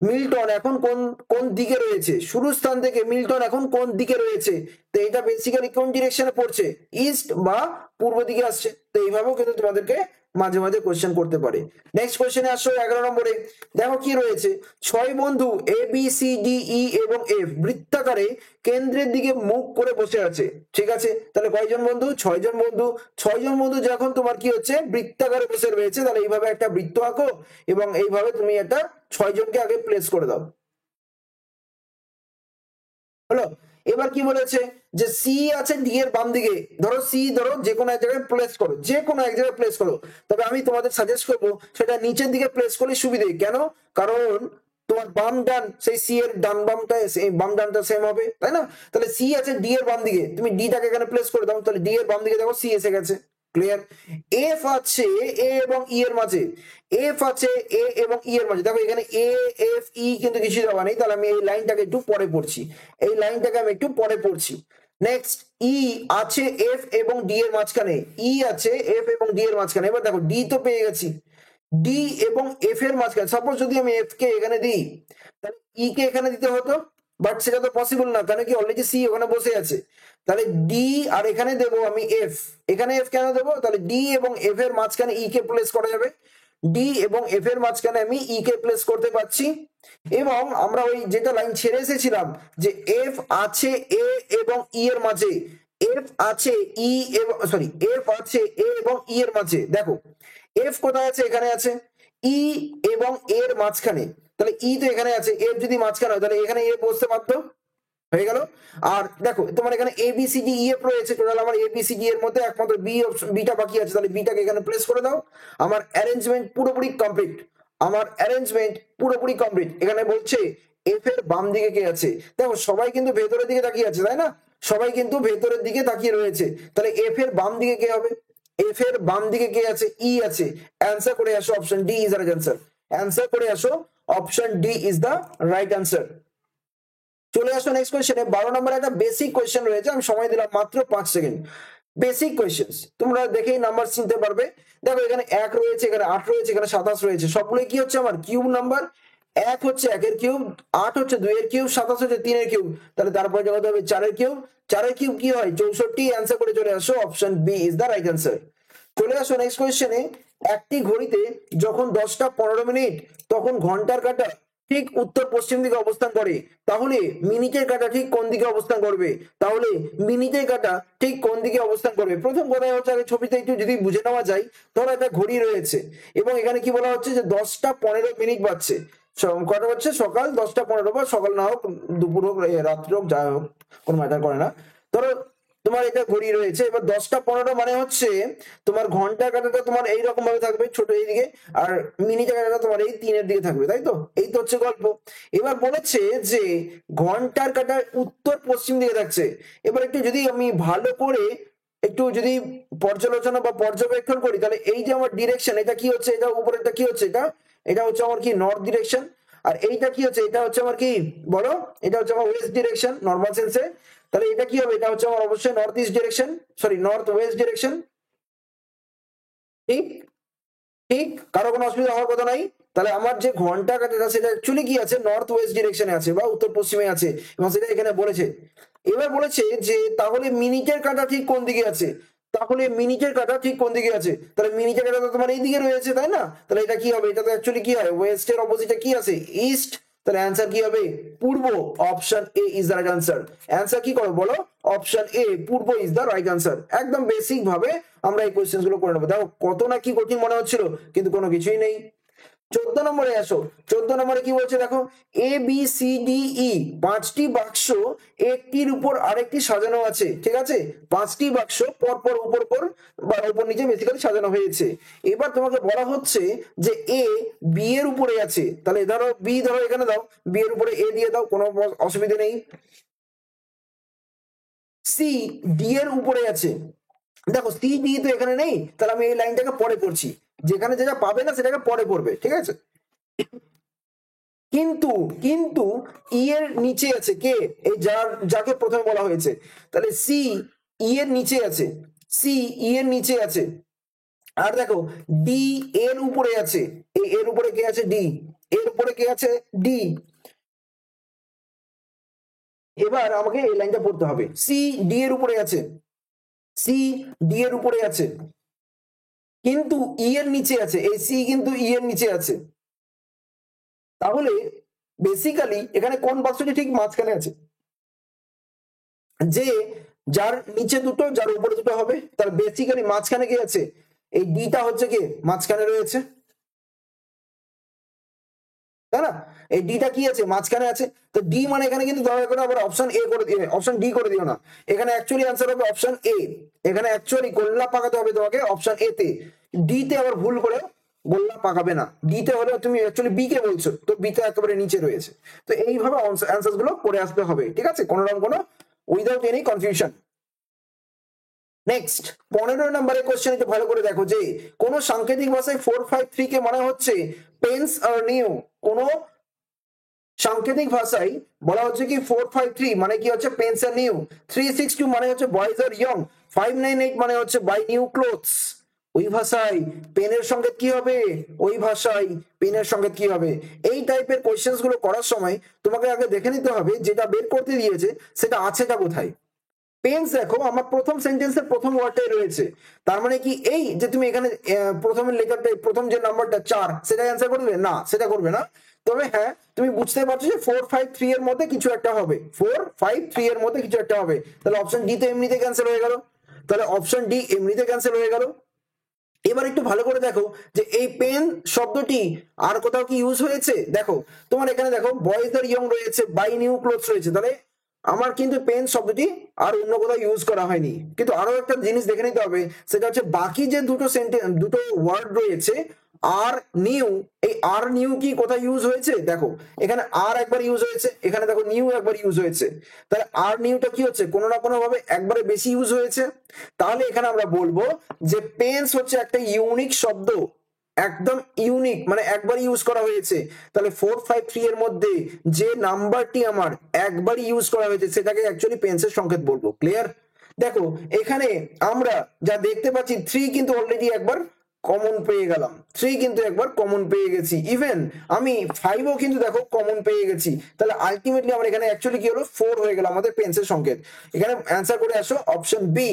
মিল্টন এখন কোন কোন দিকে রয়েছে, শুরুর স্থান থেকে মিল্টন এখন কোন দিকে রয়েছে, তো এটা বেসিক্যালি কোন ডিরেকশনে পড়ছে, ইস্ট বা পূর্ব দিকে আসছে। তো এইভাবেও কিন্তু তোমাদেরকে মাঝে মাঝে কোশ্চেন করতে পারে। নেক্সট কোশ্চেনে আসো 11 নম্বরে। দেখো কি রয়েছে, 6 বন্ধু এ বি সি ডি ই এবং এফ বৃত্তাকারে কেন্দ্রের দিকে মুখ করে বসে আছে, ঠিক আছে, তাহলে কয়জন বন্ধু, 6 জন বন্ধু। 6 জন বন্ধু যখন তোমার কি হচ্ছে বৃত্তাকারে বসে রয়েছে, তাহলে এইভাবে একটা বৃত্ত আঁকো এবং এইভাবে তুমি একটা 6 জনকে আগে প্লেস করে দাও। হলো, এবার কি বলেছে যে সি আছে ডি এর বাম দিকে, ধরো সি ধরো যে কোনো এক জায়গায় প্লেস করো, তবে আমি তোমাদের সাজেস্ট করবো সেটা নিচের দিকে প্লেস করলে সুবিধে। কেন, কারণ তোমার বাম ডান সেই সি এর ডান বামটা বাম ডানটা সেম হবে, তাই না? তাহলে সি আছে ডি এর বাম দিকে, তুমি ডিটাকে এখানে প্লেস করে দাও, তাহলে ডি এর বাম দিকে দেখো সি এসে গেছে। ক্লিয়ার? এফ আছে এ এবং ই এর মাঝে, দেখো এখানে এ এফ ই কিন্তু কিছু দেওয়া নেই, তাহলে আমি এই লাইনটাকে একটু পরে পড়ছি, নেক্সট ই আছে এফ এবং ডি এর মাঝখানে, ই আছে এফ এবং ডি এর মাঝখানে। এবার দেখো ডি তো পেয়ে গেছি, ডি এবং এফ এর মাঝখানে সাপোজ যদি আমি এফ কে এখানে দিই, তাহলে ই কে এখানে দিতে হতো, বাট সেটা তো পসিবল না, কারণ কি অলরেডি সি ওখানে বসে আছে। তাহলে ডি আর এখানে দেবো আমি এফ, এখানে এফ কেন দেবো, তাহলে ডি এবং এফ এর মাঝখানে ই কে প্লেস করা যাবে, ডি এবং এফ এর মাঝখানে আমি ই কে প্লেস করতে পারছি। এবং আমরা ওই যেটা লাইন ছেড়ে এসেছিলাম যে এফ আছে এ এবং ই এর মাঝে, এফ আছে ই এবং সরি এফ আছে এ এবং ই এর মাঝে, দেখো এফ কোথায় আছে, এখানে আছে, ই এবং এর মাঝখানে, তাহলে ই তো এখানে আছে, এফ যদি মাঝখানে হয় তাহলে এখানে এ বসতে পারতো, হয়ে গেল। আর দেখো তোমার এখানে A B C D E F রয়েছে, টোটাল আমার এ বি সি ডি এর মধ্যে একমাত্র বি বিটা বাকি আছে, তাহলে বিটাকে এখানে প্লেস করে দাও। আমার অ্যারেঞ্জমেন্ট পুরোপুরি কমপ্লিট, আমার অ্যারেঞ্জমেন্ট পুরোপুরি কমপ্লিট। এখানে বলছে এফ এর বাম দিকে কে আছে, দেখো সবাই কিন্তু ভেতরের দিকে তাকিয়ে আছে, তাই না, সবাই কিন্তু ভেতরের দিকে তাকিয়ে রয়েছে, তাহলে এফ এর বাম দিকে কে হবে, এফ এর বাম দিকে কে আছে, ই আছে, অ্যান্সার করে আসো option D is the right answer, answer করে আসো option D is the right answer. চলে আসো নেক্সট কোয়েশ্চেনে। 12 নম্বরে একটা বেসিক কোয়েশ্চেন রয়েছে, আমি সময় দিলাম মাত্র 5 সেকেন্ড। বেসিক কোয়েশ্চেন্স তোমরা দেখেই নাম্বার চিনতে পারবে। দেখো এখানে 1 রয়েছে, এখানে 8 রয়েছে, এখানে 27 রয়েছে, সবগুলো কি হচ্ছে আমার কিউব নাম্বার। 1 হচ্ছে 1 এর কিউব, 8 হচ্ছে 2 এর কিউব, 27 হচ্ছে 3 এর কিউব, তাহলে তারপরে যখন হবে 4 এর কিউব, 4 এর কিউব কি হয় 64, অ্যান্সার করে চলে আসো option B is the right answer. চলে আসো নেক্সট কোয়েশ্চেনে। একটি ঘড়িতে যখন 10টা 15 মিনিট তখন ঘন্টার কাঁটা ঠিক উত্তর পশ্চিম দিকে অবস্থান করে, তাহলে মিনিটের কাঁটা ঠিক কোন দিকে অবস্থান করবে, তাহলে মিনিটের কাঁটা ঠিক কোন দিকে অবস্থান করবে। প্রথম কথা হচ্ছে আগে ছবিতে একটু যদি বুঝে নেওয়া যায়, ধরো একটা ঘড়ি রয়েছে এবং এখানে কি বলা হচ্ছে যে 10টা 15 মিনিট বাজছে, কটা হচ্ছে সকাল 10টা 15, বা সকাল না হোক দুপুর হোক রাত্রি হোক যা হোক কোনো ম্যাটার করে না। ধরো তোমার এটা ঘড়ি রয়েছে, এবার 10টা 15 মানে হচ্ছে তোমার ঘন্টার কাঁটাটা তোমার এইরকম ভাবে থাকবে ছোট এইদিকে, আর মিনিটের কাঁটাটা তোমার এই 3-এর দিকে থাকবে, তাই তো, এই তো হচ্ছে গল্প। এবার বলেছে যে ঘন্টার কাঁটা উত্তর পশ্চিম দিকে থাকছে। এবার একটু যদি আমি ভালো করে একটু যদি পর্যালোচনা বা পর্যবেক্ষণ করি, তাহলে এই যে আমার ডিরেকশন, এটা কি হচ্ছে, এটা উপরেরটা কি হচ্ছে, এটা এটা হচ্ছে আমার কি নর্থ ডিরেকশন, আর এইটা কি হচ্ছে, এটা হচ্ছে আমার কি বলো, এটা হচ্ছে আমার ওয়েস্ট ডিরেকশন নর্মাল সেন্সে। তাহলে এটা কি হবে, এটা হচ্ছে আমার অবশ্যই north east direction, sorry north West direction. ঠিক ঠিক, কারো কোনো অসুবিধা হওয়ার কথা নাই। তাহলে আমার যে ঘন্টা কাঁটাটা সেটা অ্যাকচুয়ালি কি আছে, নর্থ ওয়েস্ট ডিরেকশনে আছে বা উত্তর পশ্চিমে আছে, এবং সেটা এখানে বলেছে। এবার বলেছে যে তাহলে মিনিটের কাঁটা ঠিক কোন দিকে আছে, তাহলে মিনিটের কাঁটা ঠিক কোন দিকে আছে, তাহলে মিনিটের কাঁটা তো তোমার এই দিকে রয়েছে, তাই না, তাহলে এটা কি হবে, এটা তো অ্যাকচুয়ালি কি হয়, ওয়েস্টের অপোজিটে কি আছে, ইস্ট, তাহলে অ্যান্সার কি হবে পূর্ব, option A is the right answer. Answer কি করো বলো, option A Purba is the right answer. একদম বেসিক ভাবে আমরা এই কোশ্চেন গুলো করে নেবো। দেখো কত না কি কঠিন মনে হচ্ছিল, কিন্তু কোনো কিছুই নেই। 14 নম্বরে আসো। 14 নম্বরে কি বলছে দেখো, এ বি সি ডি ই 5টি বাক্স একটির উপর আরেকটি সাজানো আছে, ঠিক আছে, 5টি বাক্স পরপর উপর উপর বা উপর নিচে বেসিক্যালি সাজানো হয়েছে। এবার তোমাকে বলা হচ্ছে যে এ বি এর উপরে আছে, তাহলে ধরো বি, ধরো এখানে দাও, বি এর উপরে এ দিয়ে দাও, কোনো অসুবিধা নেই। সি ডি এর উপরে আছে, দেখো সি ডি তো এখানে নেই, তাহলে আমি এই লাইনটাকে পরে করছি, যেখানে যেটা পাবে না সেটাকে পরে করবে, ঠিক আছে। কিন্তু কিন্তু ই এর নিচে আছে কে, এই যাকে প্রথমে বলা হয়েছে, তাহলে সি ই এর নিচে আছে, সি ই এর নিচে আছে। আর দেখো ডি এর উপরে আছে, এর উপরে কে আছে, ডি এর উপরে কে আছে, ডি। এবার আমাকে এই লাইনটা পড়তে হবে, সি ডি এর উপরে আছে, সি ডি এর উপরে আছে, কিন্তু ই এর নিচে আছে, এই সি কিন্তু ই এর নিচে আছে। তাহলে বেসিক্যালি এখানে কোন বাক্সটি ঠিক মাঝখানে আছে, যে যার নিচে দুটো যার উপরে দুটো হবে, তার বেসিক্যালি মাঝখানে কি আছে, এই ডিটা হচ্ছে কি মাঝখানে রয়েছে, তাই না, এই ডিটা কি আছে মাঝখানে আছে। তো ডি মানে এখানে কিন্তু দয়া করে আবার অপশন এ করে দিও, অপশন ডি করে দিও না, এখানে অ্যাকচুয়ালি आंसर হবে অপশন এ। এখানে অ্যাকচুয়ালি গোল্লা পাকাতে হবে তোমাকে অপশন এ তে, ডি তে আবার ভুল করে গোল্লা পাকাবে না, ডি তে হলে তুমি অ্যাকচুয়ালি বি কে বলছো, তো বি তে একেবারে নিচে রয়েছে। তো এইভাবে आंसर्स গুলো করে আসতে হবে, ঠিক আছে, কোনো রকম কোনো উইদাউট এনি কনফিউশন। নেক্সট 15 নম্বরের কোশ্চেন একটু ভালো করে দেখো, যে কোন সাংকেতিক ভাষায় 453 কে মনে হচ্ছে পেন্স আর নিউ, কোন সাংকেতিক ভাষায় বলা হচ্ছে কি 453 মানে কি হচ্ছে পেন্স আর নিউ, 362 মানে হচ্ছে বয়েজ আর ইয়ং, 598 মানে হচ্ছে বাই নিউ ক্লোথস। ওই ভাষায় পেনের সংকেত কি হবে, ওই ভাষায় পেনের সংকেত কি হবে। এই টাইপের কোশ্চেন্স গুলো করার সময় তোমাকে আগে দেখে নিতে হবে যেটা বের করতে দিয়েছে সেটা আছেটা কোথায়। পেন্স দেখো আমার প্রথম সেন্টেন্সের প্রথম ওয়ার্ডটাই রয়েছে, তার মানে কি এই যে তুমি এখানে প্রথমের লেখাটা প্রথম যে নাম্বারটা 4 সেটা অ্যান্সার করবে না, সেটা করবে না। তবে হ্যাঁ তুমি বুঝতে পারছো যে 453 এর মধ্যে কিছু একটা হবে, 453 এর মধ্যে কিছু একটা হবে, তাহলে অপশন ডি তো এমনিতে ক্যান্সেল হয়ে গেল, তাহলে অপশন ডি এমনিতে ক্যান্সেল হয়ে গেল। এবার একটু ভালো করে দেখো যে এই পেন শব্দটি আর কোথাও কি ইউজ হয়েছে, দেখো তোমার এখানে দেখো বয়েজ আর ইয়ং রয়েছে, বাই নিউ ক্লোথস রয়েছে, তাহলে আমার কিন্তু পেন শব্দটি আর অন্য কোথাও ইউজ করা হয়নি। কিন্তু আরো একটা জিনিস দেখে নিতে হবে, সেটা হচ্ছে বাকি যে দুটো সেন্টেন্স দুটো ওয়ার্ড রয়েছে আর নিউ, এই আর নিউ কি কোথায় ইউজ হয়েছে, দেখো এখানে আর একবার ইউজ হয়েছে, এখানে দেখো নিউ একবার ইউজ হয়েছে, তাহলে আর নিউটা কি হচ্ছে কোনো না কোনো ভাবে একবারে বেশি ইউজ হয়েছে। তাহলে এখানে আমরা বলবো যে পেন্স হচ্ছে একটা ইউনিক শব্দ, একদম ইউনিক, মানে একবার ইউজ করা হয়েছে। তাহলে 453 এর মধ্যে যে নাম্বারটি আমার একবারই ইউজ করা হয়েছে সেটাকে অ্যাকচুয়ালি পেন্সের সংকেত বলবো। ক্লিয়ার? দেখো এখানে আমরা যা দেখতে পাচ্ছি 3 কিন্তু অলরেডি একবার কমন পেয়ে গেলাম, 3 কিন্তু একবার কমন পেয়ে গেছি, ইভেন আমি 5ও কিন্তু দেখো কমন পেয়ে গেছি। তাহলে আলটিমেটলি আমার এখানে অ্যাকচুয়ালি কি হলো 4 হয়ে গেল আমাদের পেন্সের সংকেত। এখানে অ্যান্সার করে আসো অপশন বি।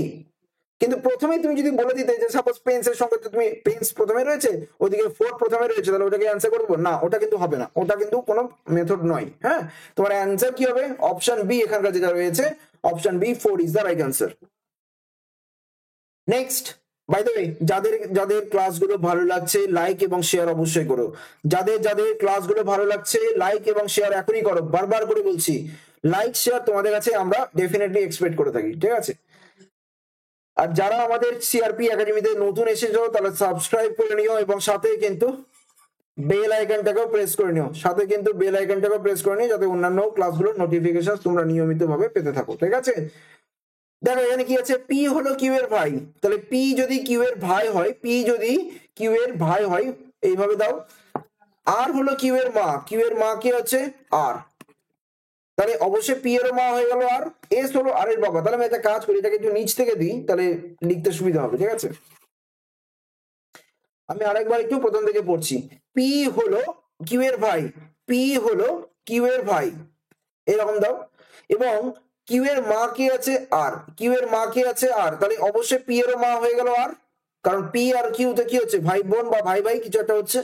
কিন্তু প্রথমেই তুমি যদি বলে দিতে যে সাপোজ পেন্সের সঙ্গে তুমি পেন্স প্রথমে রয়েছে ওদিকে 4 প্রথমে রয়েছে, তাহলে ওটাকে অ্যান্সার করবো না, ওটা কিন্তু হবে না, ওটা কিন্তু কোনো মেথড নয়। হ্যাঁ, তোমার অ্যান্সার কি হবে অপশন বি, এখানকার যেটা রয়েছে option B 4 is the right answer. Next, by the way যাদের যাদের ক্লাসগুলো ভালো লাগছে লাইক এবং শেয়ার অবশ্যই করো, যাদের যাদের ক্লাসগুলো ভালো লাগছে লাইক এবং শেয়ার এখনই করো, বারবার করে বলছি লাইক শেয়ার তোমাদের কাছে আমরা ডেফিনেটলি এক্সপেক্ট করে থাকি, ঠিক আছে। আর যারা আমাদের সিআরপি একাডেমিতে নতুন এসেছো তাহলে সাবস্ক্রাইব করে নিও এবং সাথে কিন্তু বেল আইকনটাকেও প্রেস করে নিও, সাথে কিন্তু বেল আইকনটাকেও প্রেস করে নিও যাতে অন্যান্য ক্লাসগুলোর নোটিফিকেশন তোমরা নিয়মিতভাবে পেতে থাকো, ঠিক আছে। দেখো এখানে কি আছে, পি হলো কিউ এর ভাই, তাহলে পি যদি কিউ এর ভাই হয়, পি যদি কিউ এর ভাই হয় এইভাবে দাও। আর হলো কিউ এর মা, কিউ এর মা কি হচ্ছে আর, তাহলে অবশ্যই পি এর মা হয়ে গেল আর, এস হলো আর এর বাবা। তাহলে আমি একটা কাজ করি, এটাকে একটু নিচ থেকে দিই তাহলে লিখতে সুবিধা হবে, ঠিক আছে। আমি আরেকবার একটু প্রথম থেকে পড়ছি, পি হলো কিউ এর ভাই, পি হলো কিউ এর ভাই, এরকম দাও। এবং কিউ এর মা কি আছে আর, কিউ এর মা কি আছে আর, তাহলে অবশ্যই পি এর মা হয়ে গেল আর, কারণ পি আর কিউ তে কি হচ্ছে ভাই বোন বা ভাই ভাই কিছু একটা হচ্ছে।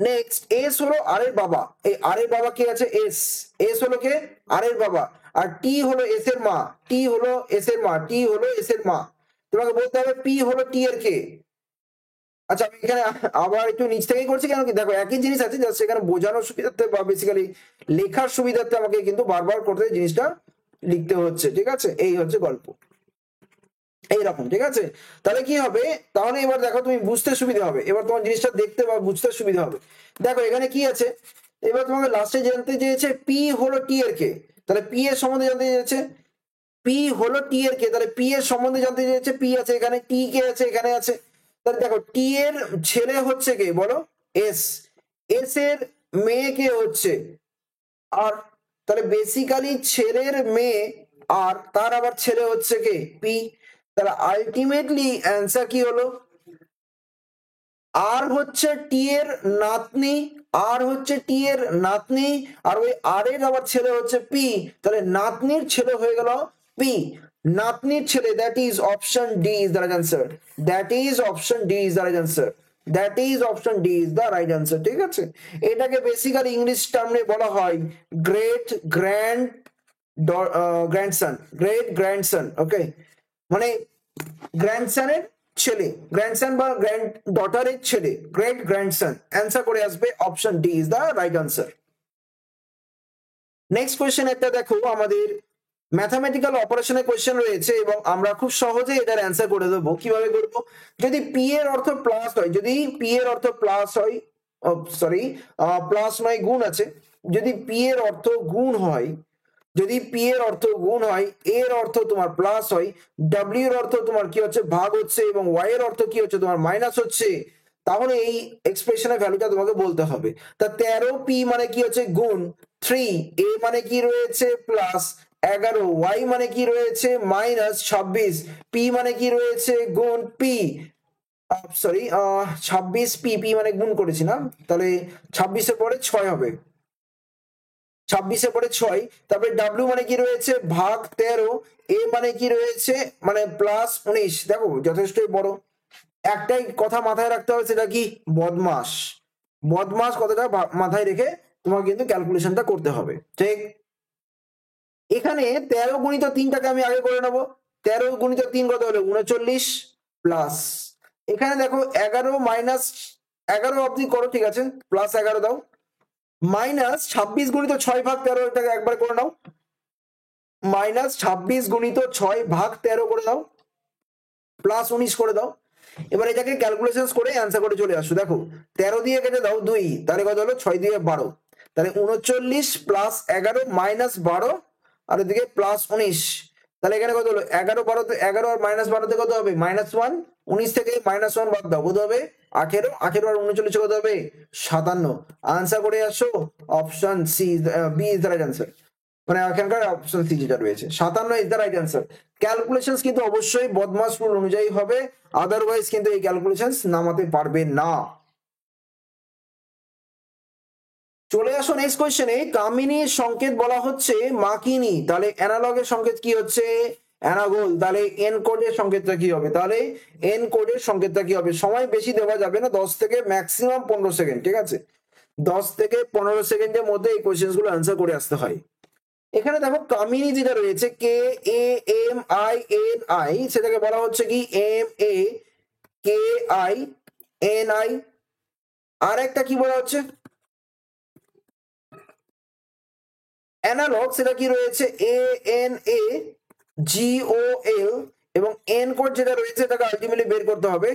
নেক্সট, এস হলো আর এর বাবা, এই আর এর বাবা কে আছে এস, এস হলো কে আর এর বাবা, আর টি হলো এস এর মা, টি হলো এস এর মা, টি হলো এস এর মা। তোমাকে বলতে হবে পি হলো টি এর কে। আচ্ছা আমি এখানে আবার একটু নিচ থেকেই করছি, কেন কি দেখো একই জিনিস আছে, জাস্ট সেখানে বোঝানোর সুবিধার্থে বা বেসিক্যালি লেখার সুবিধার্থে আমাকে কিন্তু বারবার করতে জিনিসটা লিখতে হচ্ছে, ঠিক আছে। এই হচ্ছে গল্প, এইরকম, ঠিক আছে। তাহলে কি হবে, তাহলে এবার দেখো তুমি বুঝতে সুবিধা হবে, এবার তোমার জিনিসটা দেখতে বা বুঝতে সুবিধা হবে। দেখো এখানে কি আছে, এবার তোমাকে লাস্টে জানতে চেয়েছে পি হলো টি এর কে, তাহলে পি এর সম্বন্ধে জানতে চেয়েছে, পি হলো টি এর কে, তাহলে পি এর সম্বন্ধে জানতে চেয়েছে, পি আছে এখানে, টি কে আছে এখানে আছে। তাহলে দেখো টি এর ছেলে হচ্ছে কে বলো এস, এস এর মেয়ে কে হচ্ছে আর, তাহলে বেসিক্যালি ছেলের মেয়ে আর তার আবার ছেলে হচ্ছে কে পি। তাহলে আলটিমেটলি অ্যান্সার কি হলো, আর হচ্ছে টি এর নাতনি, আর হচ্ছে টি এর নাতনি, আর ওই আর এর আবার ছেলে হচ্ছে পি, তাহলে নাতনির ছেলে হয়ে গেল পি, নাতনির ছেলে, that is option D is the right answer, that is option D is the right answer, that is option D is the right answer, ঠিক আছে। এটাকে বেসিক্যালি ইংলিশ টার্মে বলা হয় great grand grandson, great grandson, okay, মানে গ্র্যান্ডসনের ছেলে, grandson বা গ্র্যান্ড ডটারের ছেলে, গ্রেট গ্র্যান্ডসন। অ্যান্সার করে আসবে option D is the right answer. Next question একটা দেখো, আমাদের ম্যাথামেটিক্যাল অপারেশনের কোয়েশ্চেন রয়েছে এবং আমরা খুব সহজে এটার অ্যান্সার করে দেবো। কিভাবে করবো, যদি পি এর অর্থ প্লাস হয়, যদি পি এর অর্থ প্লাস হয়, সরি প্লাস নয় গুণ আছে, যদি পি এর অর্থ গুণ হয়, যদি পি এর অর্থ গুণ হয়, এর অর্থ তোমার প্লাস হয়, ডাব্লিউ এর অর্থ তোমার কি হচ্ছে ভাগ হচ্ছে এবং ওয়াই এর অর্থ কি হচ্ছে তোমার মাইনাস হচ্ছে, তাহলে এই এক্সপ্রেশনের ভ্যালুটা তোমাকে বলতে হবে। তা 13p মানে কি হচ্ছে গুণ 3, a মানে কি রয়েছে প্লাস 11, y মানে কি রয়েছে মাইনাস 26, p মানে কি রয়েছে গুণ p, সরি 26p, p মানে গুণ করেছি না, তাহলে 26-এর পরে 6 হবে, 26-এর পরে 6, তারপরে w মানে কি রয়েছে ভাগ 13, a মানে কি রয়েছে মানে প্লাস 19। দেখো যথেষ্টই বড়। একটাই কথা মাথায় রাখতে হবে, সেটা কি বদমাস। বদমাস কথাটা মাথায় রেখে তোমাকে কিন্তু ক্যালকুলেশনটা করতে হবে, ঠিক। এখানে 13 গুণিত 3টাকে আমি আগে করে নেবো। 13 গুণিত 3 কত হলো 39, প্লাস এখানে দেখো 11 মাইনাস 11 অবধি করো, ঠিক আছে, প্লাস 11 দাও, মাইনাস 26 গুণিত 6 ভাগ 13, এটাকে একবার করে নাও, মাইনাস 26 গুণিত 6 ভাগ 13 করে দাও, প্লাস 19 করে দাও। এবার এটাকে ক্যালকুলেশন করে অ্যান্সার করে চলে আসো। দেখো 13 দিয়ে কেটে দাও 2, তাহলে কত হলো 6 দিয়ে 12, তাহলে 39 প্লাস 11 মাইনাস 12 আর এদিকে প্লাস 19, তাহলে এখানে কত হলো 11 12 11 আর মাইনাস 12 কত হবে -1, 19 থেকে -1 বাদ দাও কত হবে 18, 18 আর 39 কত হবে 57। আনসার করে আসো option C, B is the right answer, মানে এখানকার অপশন সি যেটা রয়েছে 57 is the right answer. Calculations কিন্তু অবশ্যই বদমাস রুল অনুযায়ী হবে, আদারওয়াইজ কিন্তু এই ক্যালকুলেশনস নামাতে পারবে না। চলে আসো নেক্সট কোয়েশ্চেনে। কামিনীর সংকেত বলা হচ্ছে মাকিনী, তাহলে অ্যানালগের সংকেত কি হচ্ছে অ্যানাগোল, তাহলে এন কোডের সংকেতটা কি হবে, তাহলে এন কোডের সংকেতটা কি হবে। সময় বেশি দেওয়া যাবে না, 10 থেকে ম্যাক্সিমাম 15 সেকেন্ড, ঠিক আছে, 10 থেকে 15 সেকেন্ডের মধ্যে এই কোয়েশ্চেন গুলো অ্যান্সার করে আসতে হয়। এখানে দেখো কামিনী যেটা রয়েছে KAMINI, সেটাকে বলা হচ্ছে কি MAKINI, আর একটা কি বলা হচ্ছে অ্যানালগ, সেটা কি রয়েছে ANAGOL, এবং এন কোড যেটা রয়েছে সেটাকে আলটিমেটলি বের করতে হবে,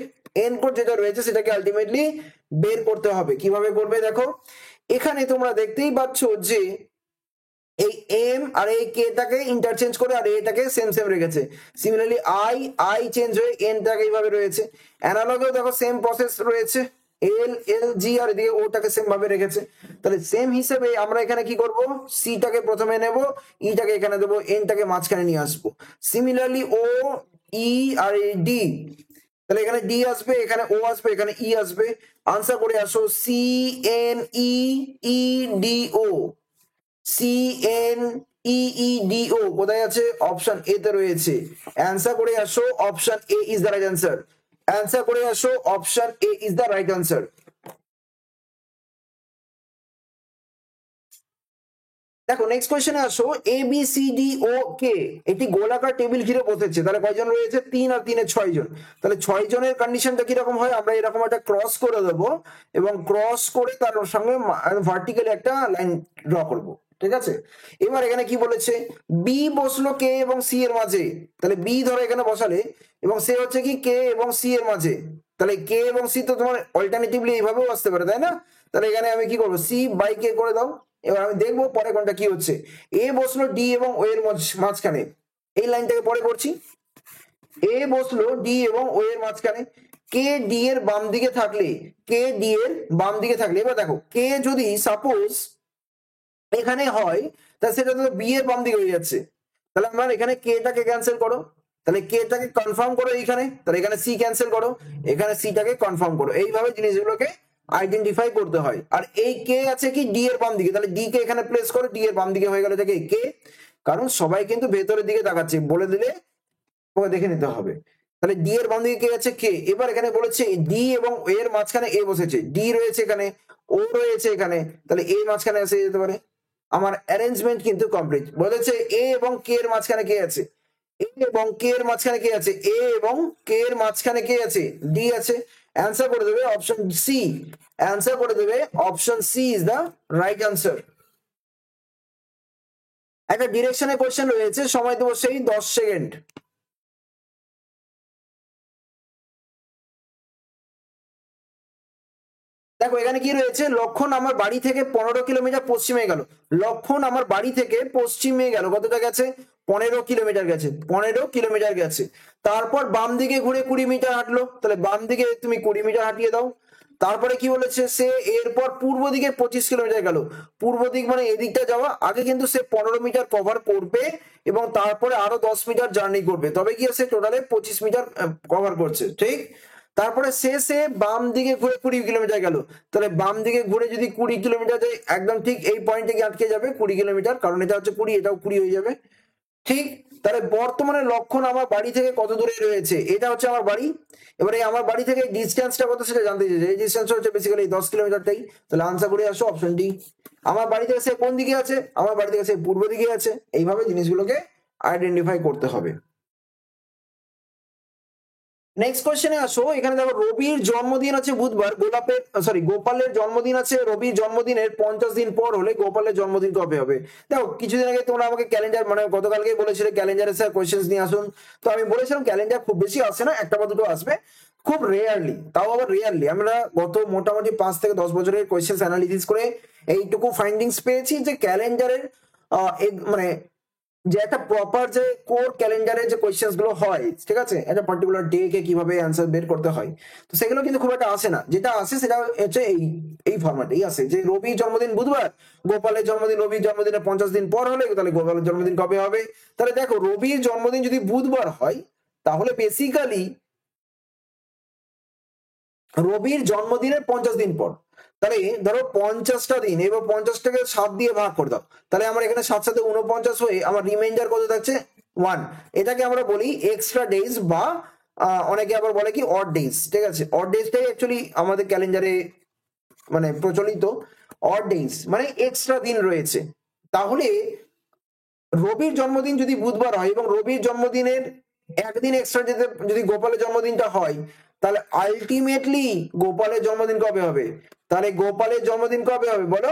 এন কোড যেটা রয়েছে সেটাকে আলটিমেটলি বের করতে হবে। কিভাবে করবে দেখো, এখানে তোমরা দেখতেই পাচ্ছ যে এই এম আর এই কেটাকে ইন্টারচেঞ্জ করে আর এটাকে সেম সেম রেখেছে, সিমিলারলি আই চেঞ্জ হয়ে এনটাকে এইভাবে রয়েছে। অ্যানালগেও দেখো সেম প্রসেস রয়েছে, এল জি আর এদিকে ওটাকে সেম ভাবে রেখেছে, তাহলে সেম হিসেবে আমরা এখানে কি করব, সিটাকে প্রথমে নেব, ইটাকে এখানে দেবো, এনটাকে মাঝখানে নিয়ে আসবো। সিমিলারলি ও ই আর ডি, তাহলে এখানে ডি আসবে, এখানে ও আসবে, এখানে ই আসবে। আনসার করে আসো CNEEDO, CNEEDO কোথায় আছে, অপশন এ তে রয়েছে। অ্যান্সার করে আসো option A is the right answer, answer করে আসো option A is the right answer. দেখো নেক্সট কোয়েশ্চেনে আসো, ABCDOK একটি গোলাকার টেবিল ঘিরে বসেছে, তাহলে কয়জন রয়েছে 3 আর 3 6 জন, তাহলে 6 জনের কন্ডিশনটা কিরকম হয়, আমরা এরকম একটা ক্রস করে দেবো এবং ক্রস করে তার সঙ্গে ভার্টিক্যালি একটা লাইন ড্র করব, ঠিক আছে। এবার এখানে কি বলেছে, বি বসলো কে এবং সি এর মাঝে, তাহলে বি ধরো এখানে বসালে এবং সে হচ্ছে কি কে এবং সি এর মাঝে, তাহলে কে এবং সি তো তোমার অল্টারনেটিভলি এইভাবেও আসতে পারে, তাই না। তাহলে এখানে আমি কি করবো, সি বাই কে করে দাও। এবার আমি দেখবো পরে কোনটা কি হচ্ছে, এ বসলো ডি এবং ও এর মাঝখানে, এই লাইনটাকে পরে পড়ছি, এ বসলো ডি এবং ও এর মাঝখানে, কে ডি এর বাম দিকে থাকলে, কে ডি এর বাম দিকে থাকলে, এবার দেখো কে যদি সাপোজ এখানে হয় তাহলে সেটা তো বি এর বাম দিকে হয়ে যাচ্ছে, তাহলে আমার এখানে কে টাকে ক্যান্সেল করো, তাহলে কে টাকে কনফার্ম করো এইখানে, তাহলে এখানে সি ক্যান্সেল করো, এখানে সি টাকে কনফার্ম করো, এইভাবে জিনিসগুলোকে আইডেন্টিফাই করতে হয়। আর এই কে আছে কি ডি এর বাম দিকে, তাহলে ডি কে এখানে প্লেস করো, ডি এর বাম দিকে হয়ে গেল থেকে কে, কারণ সবাই কিন্তু ভেতরের দিকে তাকাচ্ছে, বলে দিলে তোমাকে দেখে নিতে হবে। তাহলে ডি এর বাম দিকে কে আছে কে, এবার এখানে বলেছে ডি এবং এর মাঝখানে এ বসেছে, ডি রয়েছে এখানে, ও রয়েছে এখানে, তাহলে এ মাঝখানে এসে যেতে পারে। আমার অ্যারেঞ্জমেন্ট কিন্তু কমপ্লিট। বলেছে এ এবং কে এর মাঝখানে কে আছে, এ এবং কে এর মাঝখানে কে আছে, এ এবং কে এর মাঝখানে কে আছে, ডি আছে। অ্যান্সার করে দেবে অপশন সি, অ্যান্সার করে দেবে option C is the right answer. একটা ডিরেকশনের কোশ্চেন রয়েছে, সময় দেবো সেই 10 সেকেন্ড। দেখো এখানে কি রয়েছে, লক্ষণ আমার বাড়ি থেকে 15 কিলোমিটার পশ্চিমে গেল, লক্ষণ আমার বাড়ি থেকে পশ্চিমে গেল, কতটা গেছে 15 কিলোমিটার গেছে, 15 কিলোমিটার গেছে। তারপর বাম দিকে ঘুরে 20 মিটার হাঁটলো, তাহলে বাম দিকে তুমি 20 মিটার হাঁটিয়ে দাও। তারপরে কি বলেছে, সে এরপর পূর্ব দিকে 25 কিলোমিটার গেল। পূর্ব দিক মানে এদিকটা যাওয়া। আগে কিন্তু সে 15 মিটার কভার করবে এবং তারপরে আরো 10 মিটার জার্নি করবে, তবে গিয়ে সে টোটালে 25 মিটার কভার করছে, ঠিক। তারপরে সে বাম দিকে ঘুরে 20 কিলোমিটার গেল। তাহলে বাম দিকে ঘুরে যদি 20 কিলোমিটার যায়, একদম ঠিক এই পয়েন্টে গিয়ে আটকে যাবে 20 কিলোমিটার, কারণ এটা হচ্ছে 20, এটাও 20 হয়ে যাবে, ঠিক। তাহলে বর্তমানে লক্ষণ আমার বাড়ি থেকে কত দূরে রয়েছে, এটা হচ্ছে আমার বাড়ি। এবারে আমার বাড়ি থেকে ডিস্টেন্সটা কত সেটা জানতে চাইছে। এই ডিস্টেন্স হচ্ছে বেসিক্যালি 10 কিলোমিটারটাই। তাহলে আনসার করে আসো অপশন ডি। আমার বাড়ি থেকে সে কোন দিকে আছে, আমার বাড়ি থেকে সে পূর্ব দিকে আছে। এইভাবে জিনিসগুলোকে আইডেন্টিফাই করতে হবে। নেক্সট কোশ্চেনে আসো। এখানে দেখো রবির জন্মদিন আছে বুধবার, গোপালের জন্মদিন আছে রবির জন্মদিনের 50 দিন পর হলে গোপালের জন্মদিন কবে হবে। দেখো কিছুদিন আগে তোমরা আমাকে ক্যালেন্ডার মানে গতকালকে বলেছিলে ক্যালেন্ডারে স্যার কোশ্চেন নিয়ে আসুন, তো আমি বলেছিলাম ক্যালেন্ডার খুব বেশি আসে না, একটা বা দুটো আসবে, খুব রেয়ারলি, তাও আবার রেয়ারলি। আমরা গত মোটামুটি 5 থেকে 10 বছরের কোশ্চেন অ্যানালিসিস করে এইটুকু ফাইন্ডিংস পেয়েছি যে ক্যালেন্ডারের মানে যে একটা প্রপার যে কোর ক্যালেন্ডারে যে কোয়েশ্চেন্স গুলো হয়, ঠিক আছে, একটা পার্টিকুলার ডে কে কিভাবে অ্যান্সার বের করতে হয়, তো সেগুলো কিন্তু খুব একটা আসে না। যেটা আসে সেটা হচ্ছে এই ফরম্যাটেই আসে যে রবির জন্মদিন বুধবার, গোপালের জন্মদিন রবির জন্মদিনের 50 দিন পর হলে তাহলে গোপালের জন্মদিন কবে হবে। তাহলে দেখো রবির জন্মদিন যদি বুধবার হয় তাহলে বেসিক্যালি রবির জন্মদিনের 50 দিন পর, তাহলে ধরো 50টা দিন, এবার 50টাকে 7 দিয়ে ভাগ করে দাও, তাহলে আমার এখানে 7 7 49 হয়ে আমার রিমাইন্ডার কত থাকছে 1। এটাকে আমরা বলি এক্সট্রা ডেজ বা অনেকে আবার বলে কি অড ডেজ, ঠিক আছে। অড ডেজটাই অ্যাকচুয়ালি আমাদের ক্যালেন্ডারে মানে প্রচলিত। অড ডেজ মানে এক্সট্রা দিন রয়েছে। তাহলে রবির জন্মদিন যদি বুধবার হয় এবং রবির জন্মদিনের একদিন এক্সট্রা যেতে যদি গোপালের জন্মদিনটা হয়, তাহলে আলটিমেটলি গোপালের জন্মদিন কবে হবে। তাহলে গোপালের জন্মদিন কবে হবে বলো,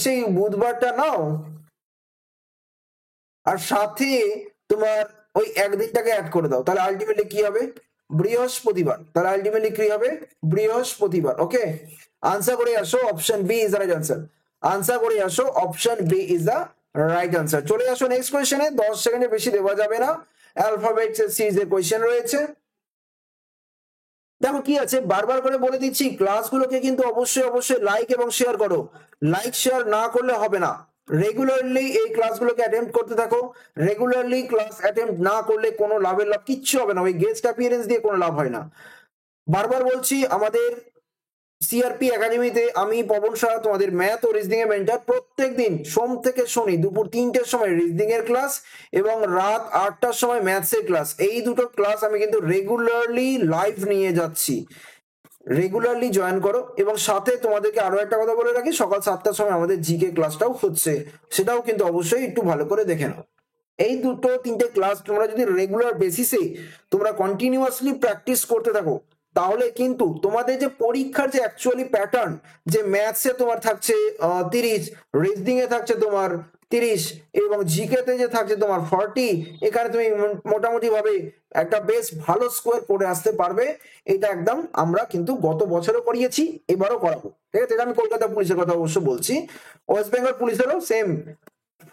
সেই বুধবারটা নাও আর সাথে তোমার ওই একদিনটাকে অ্যাড করে দাও, তাহলে আলটিমেটলি কি হবে বৃহস্পতিবার। তাহলে আলটিমেটলি কি হবে বৃহস্পতিবার। ওকে, আনসার করে আসো option B is the right answer. Answer করে আসো option B is the right answer. চলে আসো নেক্সট কোয়েশ্চেনে, 10 সেকেন্ডের বেশি দেওয়া যাবে না। অ্যালফাবেট সিরিজের কোয়েশ্চেন রয়েছে। দেখো কি আছে, বারবার করে বলে দিচ্ছি ক্লাসগুলোকে কিন্তু অবশ্যই অবশ্যই লাইক এবং শেয়ার করো। লাইক শেয়ার না করলে হবে না। রেগুলারলি এই ক্লাসগুলোকে অ্যাটেম্প করতে থাকো। রেগুলারলি ক্লাস অ্যাটেম্প না করলে কোনো লাভের লাভ কিচ্ছু হবে না, ওই গেস্ট অ্যাপিয়ারেন্স দিয়ে কোনো লাভ হয় না। বারবার বলছি আমাদের সিআরপি একাডেমিতে আমি পবন শাহ তোমাদের ম্যাথ ও রিজনিং এর মেন্টর। প্রত্যেকদিন সোম থেকে শনি দুপুর 3টের সময় রিজনিং এর ক্লাস এবং রাত 8টার সময় ম্যাথস এর ক্লাস, এই দুটো ক্লাস আমি কিন্তু রেগুলারলি লাইভ নিয়ে যাচ্ছি। রেগুলারলি জয়েন করো এবং সাথে তোমাদেরকে আরো একটা কথা বলে রাখি, সকাল 7টার সময় আমাদের জিকে ক্লাসটাও হচ্ছে, সেটাও কিন্তু অবশ্যই একটু ভালো করে দেখে নাও। এই দুটো 3টে ক্লাস তোমরা যদি রেগুলার বেসিসে তোমরা কন্টিনিউয়াসলি প্র্যাকটিস করতে থাকো, তাহলে কিন্তু তোমাদের যে পরীক্ষার যে অ্যাকচুয়ালি প্যাটার্ন, যে ম্যাথসে তোমার থাকছে 30, রিজনিং এ থাকছে তোমার 30 এবং জিকে তে যে থাকছে তোমার 40, এখানে তুমি মোটামুটি ভাবে একটা বেশ ভালো স্কোর করে আসতে পারবে। এটা একদম আমরা কিন্তু গত বছরও করিয়েছি, এবারও করাবো, ঠিক আছে। এটা আমি কলকাতা পুলিশের কথা অবশ্য বলছি, ওয়েস্ট বেঙ্গল পুলিশেরও সেম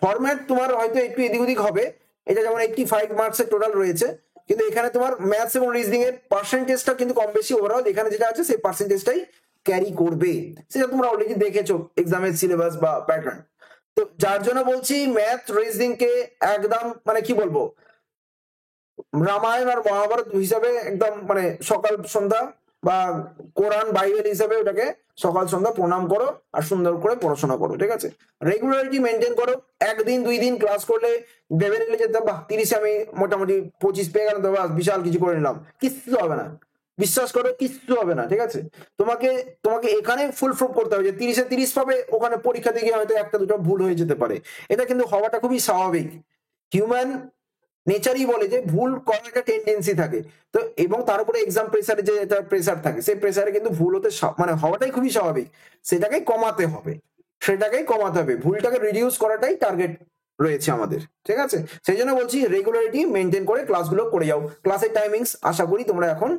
ফরম্যাট তোমার হয়তো একটু এদিক ওদিক হবে। এটা যেমন 85 মার্কসের টোটাল রয়েছে, কিন্তু এখানে তোমার ম্যাথস এবং রিজনিং এর পার্সেন্টেজটা কিন্তু কম বেশি ওভারঅল এখানে যেটা আছে সেই পার্সেন্টেজটাই ক্যারি করবে, সেটা তোমরা অলরেডি দেখেছো এক্সামের সিলেবাস বা প্যাটার্ন। তো যার জন্য বলছি ম্যাথ রিজনিং কে একদম মানে কি বলবো রামায়ণ আর মহাভারত হিসাবে একদম মানে সকাল সন্ধ্যা বা কোরআন বাইবেল হিসাবে ওটাকে সকাল সন্ধ্যা প্রণাম করো আর সুন্দর করে পড়াশোনা করো, ঠিক আছে। রেগুলারিটি মেনটেন করো। একদিন 2 দিন ক্লাস করলে ভেবে নিলে যেতে বাহ 30 আমি মোটামুটি 25 পেয়ে গেলাম তো বাস বিশাল কিছু করে নিলাম, কিচ্ছু হবে না, বিশ্বাস করো কিচ্ছু হবে না, ঠিক আছে। তোমাকে তোমাকে এখানে ফুল প্রুফ করতে হবে যে 30-এ 30 পাবে, ওখানে পরীক্ষা দিয়ে হয়তো একটা দুটো ভুল হয়ে যেতে পারে। এটা কিন্তু হওয়াটা খুবই স্বাভাবিক, হিউম্যান নেচারই বলে যে ভুল করার একটা টেন্ডেন্সি থাকে। তো এবং তার উপরে এক্সাম প্রেসারে যে একটা প্রেসার থাকে, সেই প্রেসারে কিন্তু ভুল হতে মানে হওয়াটাই খুবই স্বাভাবিক। সেটাকেই কমাতে হবে, ভুলটাকে রিডিউস করাটাই টার্গেট রয়েছে আমাদের, ঠিক আছে। সেই জন্য বলছি রেগুলারিটি মেনটেন করে ক্লাসগুলো করে যাও। ক্লাসের টাইমিংস আশা করি তোমরা এখন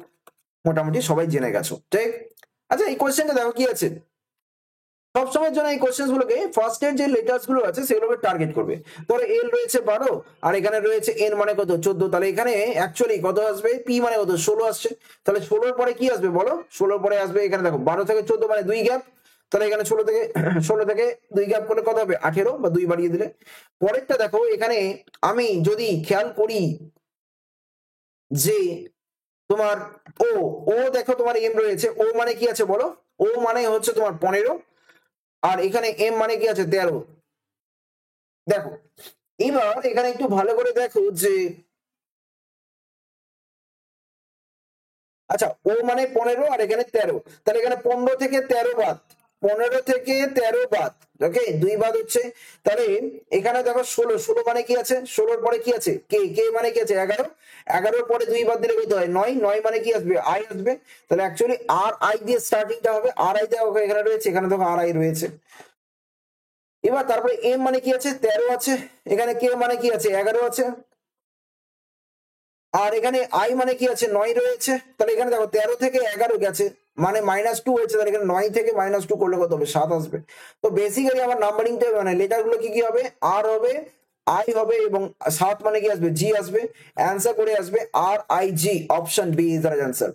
মোটামুটি সবাই জেনে গেছো, ঠিক। আচ্ছা এই কোয়েশ্চেনটা দেখো কি আছে, সবসময়ের জন্য এই কোশ্চেন গুলোকে ফার্স্ট এর যে লেটার্স গুলো আছে সেগুলোকে টার্গেট করবে। ধরো এল রয়েছে 12 আর এখানে রয়েছে এন মানে কত 14, তাহলে এখানে অ্যাকচুয়ালি কত আসবে, পি মানে কত 16 আসছে, তাহলে 16 পরে কি আসবে বলো, 16 পরে আসবে এখানে দেখো 12 থেকে 14 মানে 2 গ্যাপ, তাহলে এখানে 16 থেকে 2 গ্যাপ করলে কত হবে 18 বা 2 বাড়িয়ে দিলে। পরেরটা দেখো এখানে আমি যদি খেয়াল করি যে তোমার ও ও দেখো তোমার এম রয়েছে, ও মানে কি আছে বলো, ও মানে হচ্ছে তোমার 15 আর এখানে এম মানে কি আছে 13। দেখো এবার এখানে একটু ভালো করে দেখো যে আচ্ছা ও মানে 15 আর এখানে 13, তাহলে এখানে 15 থেকে 13 বাদ, 15 থেকে 13 বাদ, ওকে 2 বাদ হচ্ছে, তাহলে এখানে দেখো 16 মানে কি আছে, 16 পরে কি আছে কে, কে মানে কি আছে 11, 11 পরে 2 বাদ দিলে কত হয় 9, 9 মানে কি আসবে আই আসবে, তাহলে অ্যাকচুয়ালি আর আই দিয়ে স্টার্টিংটা হবে, আর আই দেখো এখানে রয়েছে, এখানে দেখো আর আই রয়েছে। এবার তারপরে এম মানে কি আছে 13 আছে, এখানে কে মানে কি আছে 11 আছে, আর এখানে আই মানে কি আছে 9 রয়েছে, তাহলে এখানে দেখো 13 থেকে 11 গেছে মানে -2 হয়েছে, তাহলে এখানে 9 থেকে -2 করলে কত হবে 7 আসবে। তো বেসিক্যালি আমার নাম্বারিংটা মানে লেটার গুলো কি কি হবে, আর হবে, আই হবে এবং 7 মানে কি আসবে জি আসবে, অ্যান্সার করে আসবে আর I G, option B is the right answer,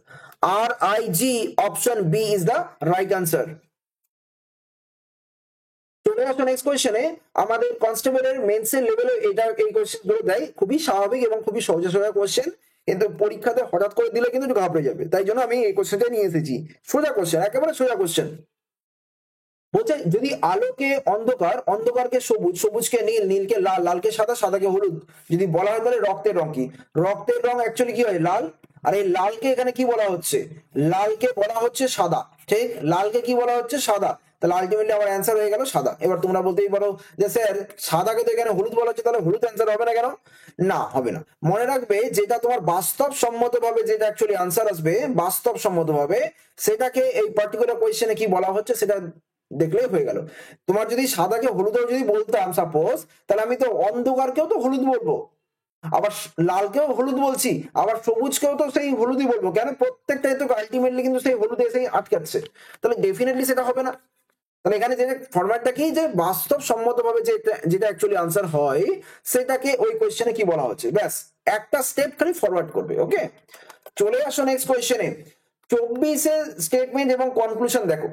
আর I G option B is the right answer. চলে আসো নেক্সট কোয়েশ্চেনে, আমাদের কনস্টেবলের মেন্সের লেভেলে এটা এই কোয়েশ্চেন গুলো দেয়, খুবই স্বাভাবিক এবং খুবই সহজ সোজা কোয়েশ্চেন, কিন্তু পরীক্ষাতে হঠাৎ করে দিলে কিন্তু একটু ঘাবড়ে যাবে, তাই জন্য আমি এই কোয়েশ্চেনটা নিয়ে এসেছি। সোজা কোয়েশ্চেন, একেবারে সোজা কোয়েশ্চেন। বলছে যদি আলোকে অন্ধকার, অন্ধকারকে সবুজ, সবুজকে নীল, নীলকে লাল, লালকে সাদা, সাদাকে হলুদ যদি বলা হয় তাহলে রক্তের রং কি, রক্তের রং অ্যাকচুয়ালি কি হয় লাল, আর এই লালকে এখানে কি বলা হচ্ছে, লালকে বলা হচ্ছে সাদা, ঠিক লালকে কি বলা হচ্ছে সাদা, তাহলে আলটিমেটলি আমার অ্যান্সার হয়ে গেল সাদা। এবার তোমরা বলতেই পারো যে স্যার সাদাকে তো এখানে হলুদ বলা হচ্ছে, তাহলে হলুদ অ্যান্সার হবে না কেন, না হবে না, মনে রাখবে যেটা তোমার বাস্তবসম্মত ভাবে যেটা অ্যাকচুয়ালি আনসার আসবে বাস্তবসম্মত ভাবে, সেটাকে এই পার্টিকুলার কোয়েশ্চেনে কি বলা হচ্ছে সেটা দেখলেই হয়ে গেল। তোমার যদি সাদাকে হলুদেও যদি বলতাম সাপোজ, তাহলে আমি তো অন্ধকারকেও তো হলুদ বলবো, আবার লালকেও হলুদ বলছি, আবার সবুজকেও তো সেই হলুদই বলবো, কেন প্রত্যেকটাই তো আলটিমেটলি কিন্তু সেই হলুদে এসেই আটকাচ্ছে, তাহলে ডেফিনেটলি সেটা হবে না। তাহলে এখানে যে ফরম্যাটটা কি, যে বাস্তবসম্মত ভাবে যেটা অ্যাকচুয়ালি আনসার হয় সেটাকে ওই কোয়েশ্চেনে কি বলা হচ্ছে, ব্যাস একটা স্টেপ খালি ফরওয়ার্ড করবে। ওকে চলে আসো নেক্সট কোয়েশ্চেনে, 24 স্টেটমেন্ট এবং কনক্লুশন দেখো,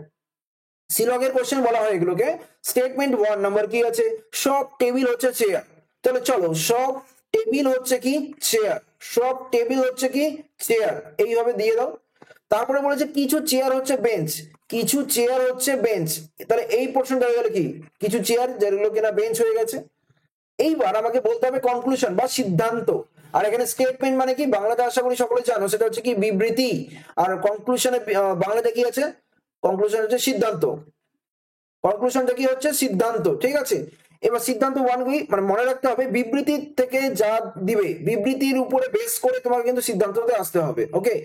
সিলগের কোশ্চেন বলা হয় এগুলোকে। স্টেটমেন্ট 1 নাম্বার কি আছে, সব টেবিল হচ্ছে চেয়ার, তাহলে চলো সব টেবিল হচ্ছে কি চেয়ার, সব টেবিল হচ্ছে কি চেয়ার, এইভাবে দিয়ে দাও। তারপরে বলেছে কিছু চেয়ার হচ্ছে বেঞ্চ, কিছু চেয়ার হচ্ছে বেঞ্চ, তাহলে এই পোর্শনটা হয়ে গেল কি কিছু চেয়ার যেগুলো কিনা বেঞ্চ হয়ে গেছে। এইবার আমাকে বলতে হবে কনক্লুশন বা সিদ্ধান্ত, আর এখানে স্টেটমেন্ট মানে কি বাংলাতে আশা করি সকলে জানো, সেটা হচ্ছে কি বিবৃতি, আর কনক্লুশনে বাংলাতে কি আছে, কনক্লুশন হচ্ছে সিদ্ধান্ত, কনক্লুশনটা কি হচ্ছে সিদ্ধান্ত, ঠিক আছে। এবার সিদ্ধান্ত 1 কি মানে মনে রাখতে হবে বিবৃতি থেকে যা দিবে বিবৃতির উপরে বেস করে তোমাকে কিন্তু সিদ্ধান্ততে আসতে হবে। ওকে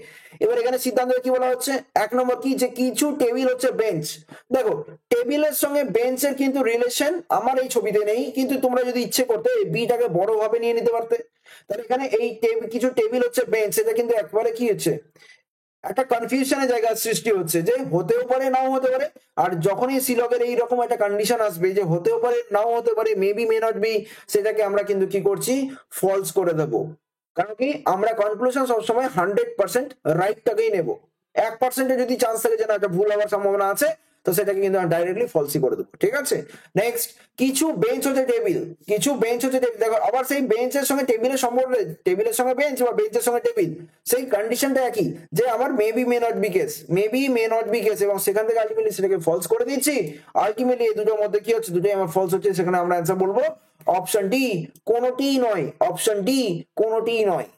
এবার এখানে সিদ্ধান্ত কি বলা হচ্ছে, 1 নম্বর কি যে কিছু টেবিল হচ্ছে বেঞ্চ, দেখো টেবিলের সঙ্গে বেঞ্চের কিন্তু রিলেশন আমার এই ছবিতে নেই, কিন্তু তোমরা যদি ইচ্ছে করতে এই বিটাকে বড় ভাবে নিয়ে নিতে পারতে, তাহলে এখানে এই কিছু টেবিল হচ্ছে বেঞ্চ, এটা কিন্তু একবারে কি হচ্ছে একটা কনফিউশনের জায়গা সৃষ্টি হচ্ছে, যে হতেও পারে নাও হতে পারে, আর যখনই সিলগের এইরকম একটা কন্ডিশন আসবে যে হতেও পারে নাও হতে পারে, মেবি মে নট বি, সেটাকে আমরা কিন্তু কি করছি ফলস করে দেব, কারণ কি আমরা কনক্লুশন সবসময় 100% রাইটটাকেই নেব, 1% যদি চান্স থাকে যে না একটা ভুল হওয়ার সম্ভাবনা আছে তো সেটাকে কিন্তু ডাইরেক্টলি ফলসই করে দেবো, ঠিক আছে। নেক্সট কিছু বেঞ্চ হচ্ছে টেবিল, কিছু বেঞ্চ হচ্ছে টেবিল, দেখো আবার সেই বেঞ্চের সঙ্গে টেবিলের সম্পর্ক, টেবিলের সঙ্গে বেঞ্চ বা বেঞ্চের সঙ্গে টেবিল সেই কন্ডিশনটা একই, যে আমার maybe may not be case, maybe may not be case, এবং সেখান থেকে আলটিমেটলি সেটাকে ফলস করে দিচ্ছি, আলটিমেটলি এই দুটোর মধ্যে কি হচ্ছে দুটোই আমার ফলস হচ্ছে, সেখানে আমরা অ্যান্সার বলবো অপশন ডি কোনোটিই নয়, অপশন ডি কোনোটিই নয়।